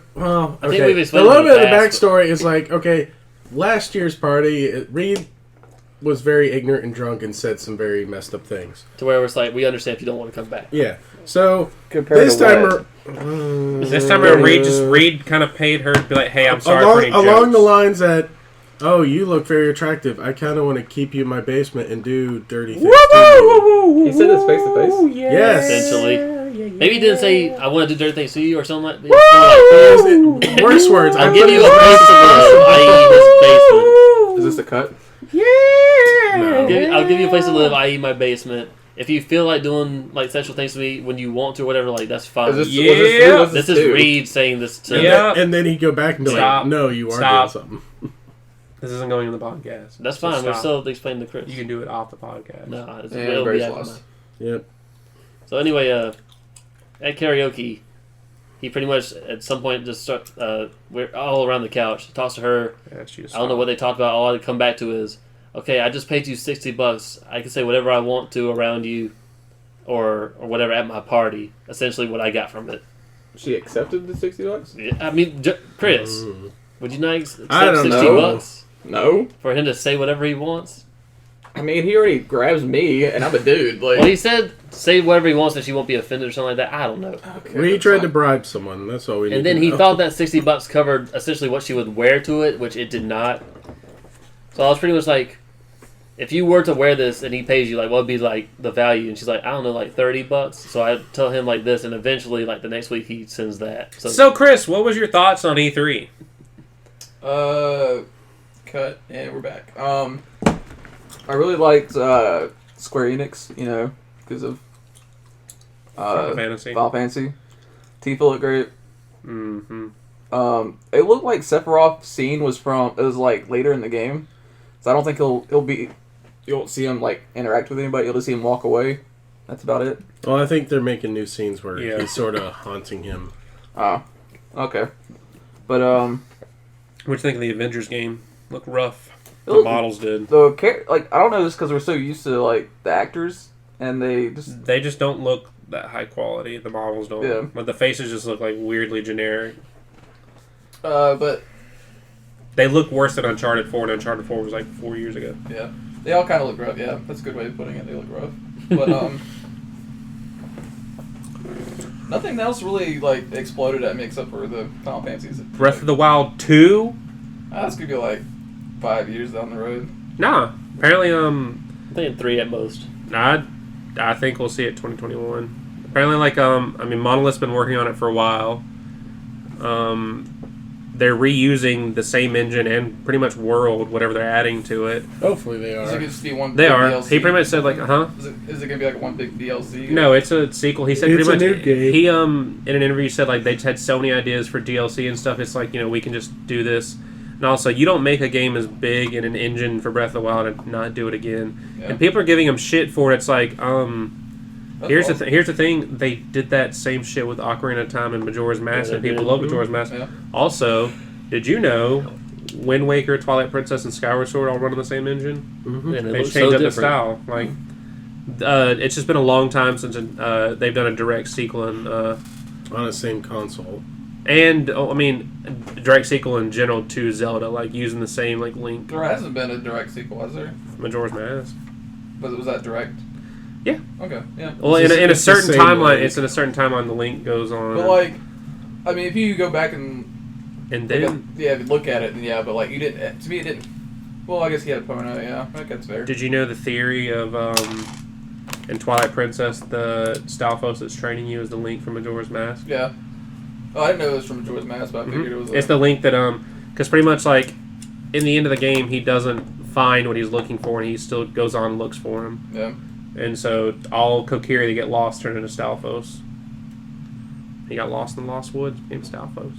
we've explained a little bit of the past, backstory is like, okay, last year's party, Reed was very ignorant and drunk and said some very messed up things. To where it's like, we understand if you don't want to come back. Yeah. So this time Reed kind of paid her to be like, hey, I'm sorry for any along jokes. the lines that, oh, you look very attractive. I kind of want to keep you in my basement and do dirty things. He said this face to face? Yes. Essentially. Maybe he didn't say, I want to do dirty things to you or something like that. Worse words. I'll give you a place to live, i.e. his basement. Is this a cut? Yeah. No. I'll give you a place to live, i.e. my basement. If you feel like doing like sexual things to me when you want to or whatever, like that's fine. This is Reed saying this to and then he'd go back and be like, no, you are doing something. This isn't going in the podcast. That's fine. We're still explaining to Chris. You can do it off the podcast. No, it'll be after mine. Yep. So anyway, at karaoke, he pretty much at some point just we're all around the couch. Talks to her. I don't know what they talked about. All I come back to is, okay, I just paid you $60. I can say whatever I want to around you, or whatever at my party. Essentially, what I got from it. She accepted the $60? Yeah, I mean, Chris, would you not accept $60? No. For him to say whatever he wants? I mean, he already grabs me, and I'm a dude. Well, he said say whatever he wants and she won't be offended or something like that. I don't know. Okay, we tried to bribe someone. That's all we need. And then he thought that $60 covered essentially what she would wear to it, which it did not. So I was pretty much like, if you were to wear this and he pays you, like, what would be like the value? And she's like, I don't know, like $30. So I tell him like this, and eventually, like the next week, he sends that. So Chris, what was your thoughts on E3? Cut, and we're back. I really liked Square Enix, because of Final Fantasy. Tifa looked great. Mm-hmm. It looked like Sephiroth's scene was like later in the game, so I don't think you won't see him like interact with anybody. You'll just see him walk away. That's about it. Well, I think they're making new scenes where he's sort of haunting him. Oh, okay. But what do you think of the Avengers game? Looked rough. The models did. I don't know, just because we're so used to like the actors, and they just don't look that high quality. The models don't. Yeah. But the faces just look like weirdly generic. But they look worse than Uncharted 4, and Uncharted 4 was like 4 years ago. Yeah, they all kind of look rough. Yeah, that's a good way of putting it. They look rough, but nothing else really like exploded at me except for the Final Fantasies. Breath of the Wild 2. That's gonna be like 5 years down the road. Nah, apparently I think 3 at most. I think we'll see it 2021. Apparently, Monolith's been working on it for a while. They're reusing the same engine and pretty much world, whatever they're adding to it. Hopefully they are. Is it going to be one they big are. DLC? He pretty much said, Is it going to be like one big DLC? No, it's a sequel. He said it's pretty much. A new game. He in an interview said they had so many ideas for DLC and stuff. It's like, we can just do this. And also, you don't make a game as big in an engine for Breath of the Wild and not do it again. Yeah. And people are giving him shit for it. It's like, here's awesome. Here's the thing. They did that same shit with Ocarina of Time and Majora's Mask, and people love Majora's Mask. Yeah. Also, did you know Wind Waker, Twilight Princess, and Skyward Sword all run on the same engine? Mm-hmm. And they changed up the style. It's just been a long time since they've done a direct sequel on the same console. And direct sequel in general to Zelda, using the same Link. There hasn't been a direct sequel, has there? Majora's Mask. But was that direct? Yeah. Okay. Yeah. Well, in a certain timeline, it's in a certain timeline the Link goes on. But if you go back and then if you look at it, then yeah. But you didn't. To me, it didn't. Well, I guess he had a Pono. Yeah, I think that's fair. Did you know the theory of in Twilight Princess, the Stalfos that's training you is the Link from Majora's Mask? Yeah. Oh, I didn't know it was from Majora's Mask, but I figured it was. It's the link that because pretty much like in the end of the game he doesn't find what he's looking for and he still goes on and looks for him. Yeah. And so all Kokiri that get lost turn into Stalfos. He got lost in the Lost Woods, became Stalfos.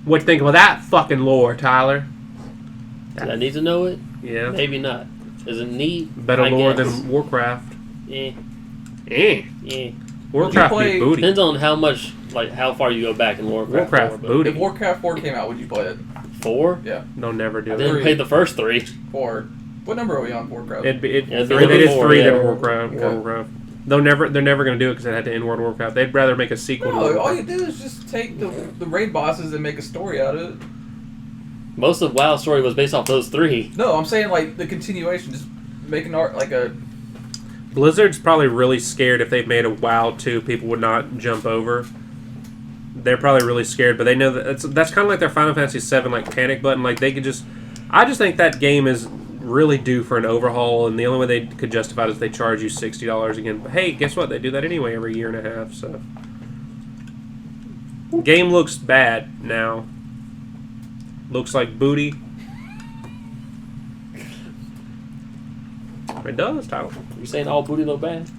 What you think about that fucking lore, Tyler? Did I need to know it? Yeah. Maybe not. Is it neat? Better I lore guess. than Warcraft. Eh. Eh. Warcraft play- be booty. Depends on how much, like, how far you go back in Warcraft. Warcraft lore, booty. If Warcraft 4 came out, would you play it? 4? Yeah. They'll never do I it. didn't play the first 3. 4. What number are we on Warcraft? It Yeah, they did four, 3 yeah. than Warcraft. Okay. Warcraft. They're never going to do it because it had to end World of Warcraft. They'd rather make a sequel. to No, all Warcraft. you do is just take the raid bosses and make a story out of it. Most of WoW's story was based off those 3. No, I'm saying like the continuation, just make an art like a. Blizzard's probably really scared if they made a WoW 2, people would not jump over. They're probably really scared, but they know that that's kind of like their Final Fantasy VII like panic button. Like they could just, I just think that game is really due for an overhaul, and the only way they could justify it is if they charge you $60 again. But hey, guess what? They do that anyway every year and a half. So game looks bad now. Looks like booty. It does, Tyler. You saying all booty look bad?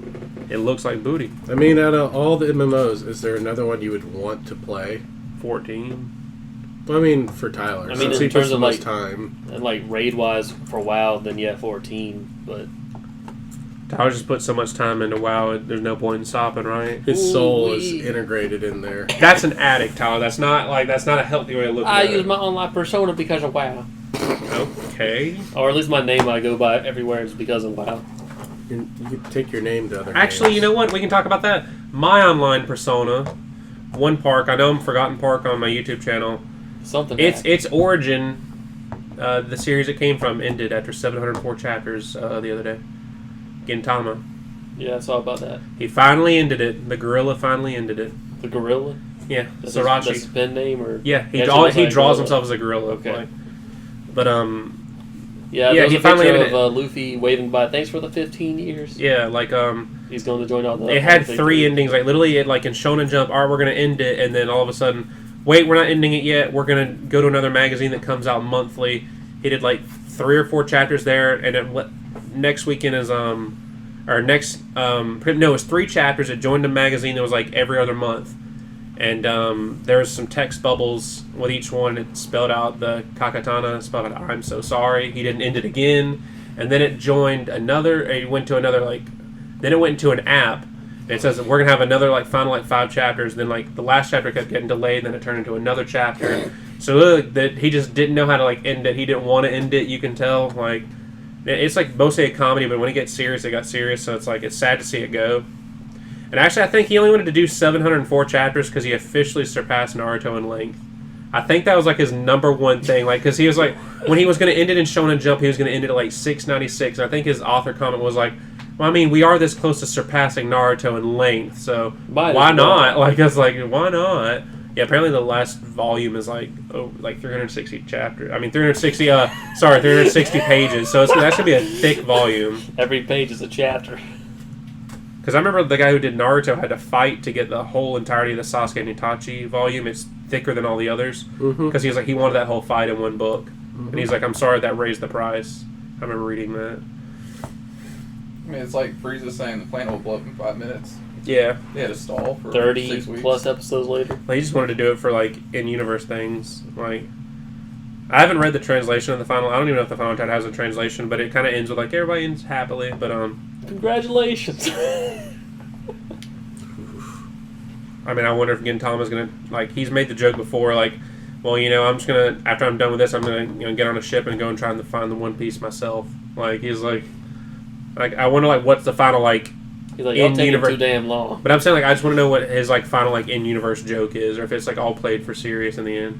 It looks like booty. I mean, out of all the MMOs, is there another one you would want to play? 14. Well, I mean, for Tyler, I mean, since in he puts terms the of, most like- time. And like raid wise for WoW, then yeah, 14. But Tyler just put so much time into WoW, there's no point in stopping, right? His soul is Ooh-wee. integrated in there. That's an addict, Tyler. That's not a healthy way of looking I at use it. my online persona because of WoW, Okay. or at least my name I go by everywhere is because of WoW. You can take your name to other Actually, names. you know what? We can talk about that. My online persona, One Park. I know I'm Forgotten Park on my YouTube channel. Something. Its origin, the series it came from, ended after 704 chapters the other day. Gintama. Yeah, I saw about that. He finally ended it. The gorilla finally ended it. The gorilla. Yeah, That's Sriracha. his pen name, or Yeah, he Yeah, draws looks like a gorilla. himself as a gorilla. Okay. Like, but Yeah, Yeah, there was he a finally picture ended of Luffy waving by. Thanks for the 15 years. yeah, like He's going to join all the. it had all the 3 endings. Like literally, it like in Shonen Jump, all right, we're gonna end it, and then all of a sudden, wait, we're not ending it yet. We're gonna go to another magazine that comes out monthly. He did like 3 or 4 chapters there, and next weekend is or next no, it was 3 chapters. It joined a magazine that was like every other month, and there was some text bubbles with each one. It spelled out the Kakatana, spelled out I'm so sorry. He didn't end it again, and then it joined another. It went to another like. Then it went into an app. And it says that we're gonna have another like final like 5 chapters. Then like the last chapter kept getting delayed. Then it turned into another chapter. So that he just didn't know how to like end it. He didn't want to end it. You can tell like it's like mostly a comedy, but when it gets serious, it got serious. So it's like it's sad to see it go. And actually, I think he only wanted to do 704 chapters because he officially surpassed Naruto in length. I think that was like his number one thing, like because he was like when he was going to end it in Shonen Jump, he was going to end it at like 696. I think his author comment was like, "Well, I mean, we are this close to surpassing Naruto in length, so Might why as well." not?" Like I was like, "Why not?" Yeah, apparently the last volume is like 360 chapters. I mean 360 pages. So that's gonna be a thick volume. Every page is a chapter. Because I remember the guy who did Naruto had to fight to get the whole entirety of the Sasuke and Itachi volume. It's thicker than all the others. Because he was like, he wanted that whole fight in one book. And he's like, I'm sorry that raised the price. I remember reading that. I mean, it's like Frieza saying the planet will blow up in 5 minutes. Yeah. They had to stall for 30 6 weeks. plus episodes later. Like, he just wanted to do it for like in-universe things. Like, I haven't read the translation of the final. I don't even know if the final chat has a translation, but it kind of ends with like everybody ends happily. But Congratulations. I mean, I wonder if Gintama's gonna like. He's made the joke before, like, well, you know, I'm just gonna after I'm done with this, I'm gonna get on a ship and go and try to find the One Piece myself. Like, he's like I wonder like what's the final like. He's like, y'all taking In-universe- too damn long. But I'm saying like I just want to know what his like final like in-universe joke is, or if it's like all played for serious in the end.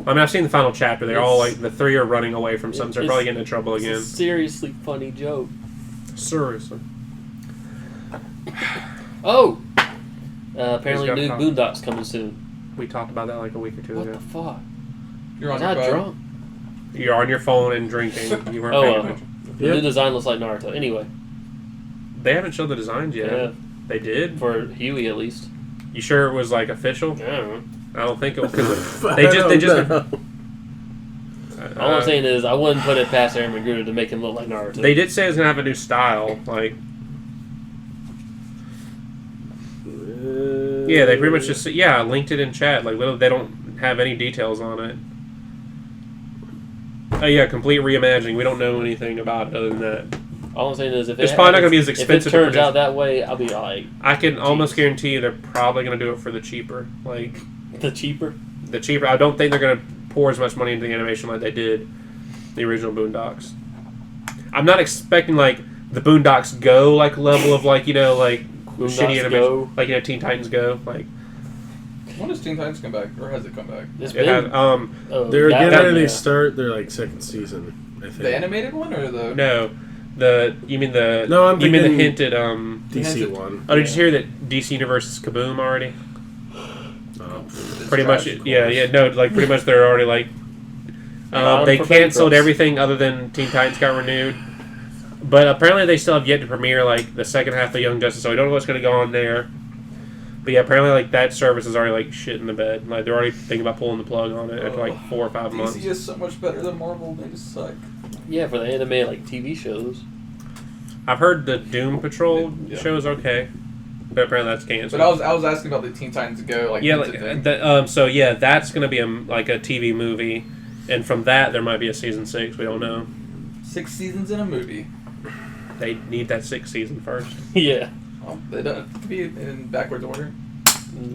I mean, I've seen the final chapter. They're all like the 3 are running away from something. So they're probably getting in trouble It's a again. seriously funny joke. Seriously. Oh! Apparently Who's got new a Boondocks coming soon. We talked about that like a week or 2 What ago. the fuck? You're on Was your I phone. drunk? You're on your phone and drinking. You weren't Oh, paying well. attention. The new design looks like Naruto. Anyway, They haven't showed the designs yet. yeah, They did. for Huey at least. You sure it was like official? I don't know. I don't think it was. Cause they just. All I'm saying is I wouldn't put it past Aaron McGruder to make him look like Naruto. They did say it was gonna have a new style, like. Yeah, they pretty much just linked it in chat. Like, literally, they don't have any details on it. Oh yeah, complete reimagining. We don't know anything about it other than that. All I'm saying is if it's probably not gonna be as expensive. If it turns out that way, I'll be like. I can almost guarantee you they're probably gonna do it for the cheaper. Like the cheaper. The cheaper. I don't think they're gonna pour as much money into the animation like they did the original Boondocks. I'm not expecting like the Boondocks Go like level of like like Boondocks shitty animation Go. like Teen Titans Go like. When does Teen Titans come back, or has it come back? They're getting ready to start their like second season. I think The animated one or the you mean the I'm you mean the hinted DC one. Oh, did you hear that DC Universe is kaboom already? Pretty much, pretty much they're already like they canceled everything other than Teen Titans got renewed, but apparently they still have yet to premiere like the second half of Young Justice, so we don't know what's going to go on there. But yeah, apparently like that service is already like shit in the bed. Like they're already thinking about pulling the plug on it after like 4 or 5 months. DC is so much better than Marvel. They just suck. Yeah, for the anime like TV shows. I've heard the Doom Patrol show is okay, but apparently that's canceled. But I was asking about the Teen Titans Go that's gonna be like a TV movie, and from that there might be a season 6. We don't know. 6 seasons in a movie. They need that 6th season first. Yeah. They don't have to be in backwards order.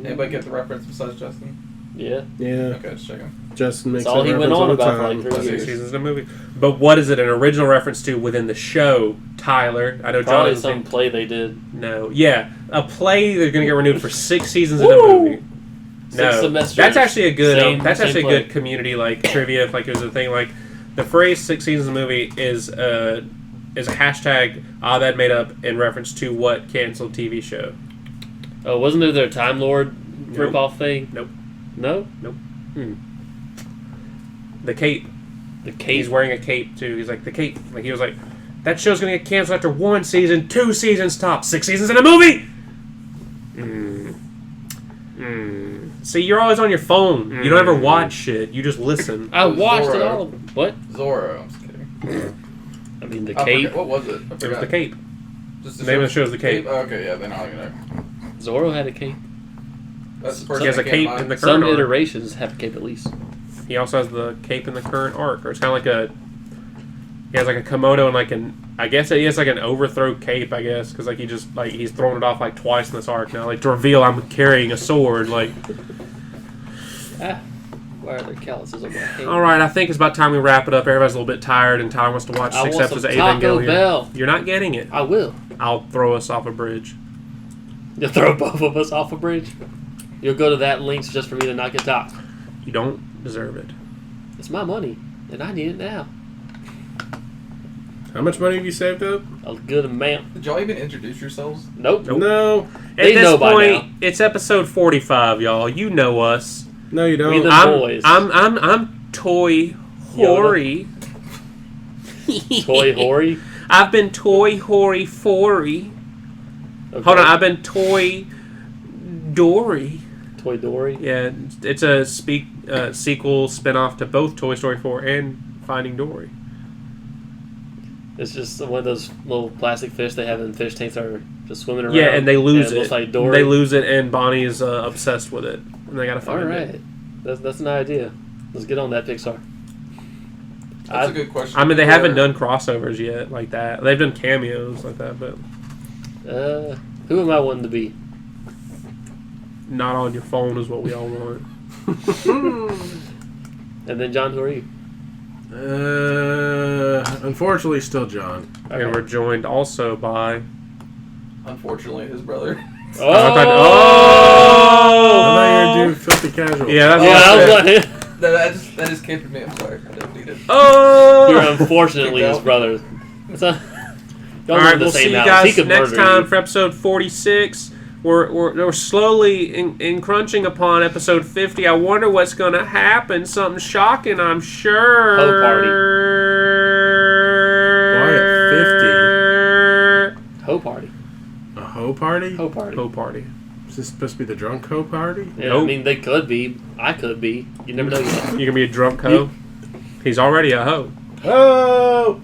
Anybody get the reference besides Justin? Yeah. Yeah. Okay, just checking. Justin makes all he went on about for like 3 6 years. seasons in a movie. But what is it an original reference to within the show, Tyler? I know probably John some play they did. No. Yeah. A play they're gonna get renewed for 6 seasons in a movie. No. That's actually a good good community like trivia if like there's a thing like the phrase 6 seasons in a movie is a hashtag Abed made up in reference to what canceled TV show. Oh, wasn't there their Time Lord rip-off thing? Nope. No? Nope. The cape. The cape? He's wearing a cape, too. He's like, the cape. Like, he was like, that show's going to get canceled after 1 season, 2 seasons top, 6 seasons in a movie! See, you're always on your phone. You don't ever watch shit. You just listen. I watched it all. What? Zorro. I'm just kidding. I mean, the cape. What was it? It was the cape. Just the name of the show is the cape. Oh, okay, yeah, then I'll get it. Zorro had a cape. That's the person he has a cape in the current Some arc. iterations have a cape at least. He also has the cape in the current arc, or it's kind of like he has like a Komodo and like I guess he has like an overthrow cape, I guess, because like he just like he's thrown it off like twice in this arc now, like to reveal I'm carrying a sword, like. Why are there calluses on my cape? All right, I think it's about time we wrap it up. Everybody's a little bit tired, and Tyler wants to watch 6 episodes of Evangelion. You're not getting it. I will. I'll throw us off a bridge. You'll throw both of us off a bridge? You'll go to that length just for me to not get top. You don't deserve it. It's my money, and I need it now. How much money have you saved up? A good amount. Did y'all even introduce yourselves? Nope. No. At this point, it's episode 45, y'all. You know us. No, you don't. We the boys. I'm Toy Hoary. Toy Hoary? I've been Toy Hoary Fory. Okay. Hold on, I've been Toy Dory. Toy Dory? Yeah, it's a sequel spin-off to both Toy Story 4 and Finding Dory. It's just one of those little plastic fish they have in fish tanks that are just swimming around. Yeah, and they lose it. Looks like Dory. They lose it, and Bonnie is obsessed with it, and they gotta find it. All right, that's an idea. Let's get on that, Pixar. That's a good question. I mean, they haven't done crossovers yet like that. They've done cameos like that, but who am I wanting to be? Not on your phone is what we all want. And then John, who are you? Unfortunately, still John. Okay. And we're joined also by... Unfortunately, his brother. Oh! I thought you were doing filthy casual. Yeah, that just came from me. I'm sorry. I didn't need it. Oh! You're unfortunately his brother. All right, we'll see you guys next time for episode 46. We're slowly encroaching upon episode 50. I wonder what's going to happen. Something shocking, I'm sure. Hoe party. Why at 50? Hoe party. A hoe party? Hoe party. Hoe party. Is this supposed to be the drunk hoe party? Yeah, Nope. I mean, they could be. I could be. You never know yet. You gonna be a drunk hoe? He's already a hoe. Oh!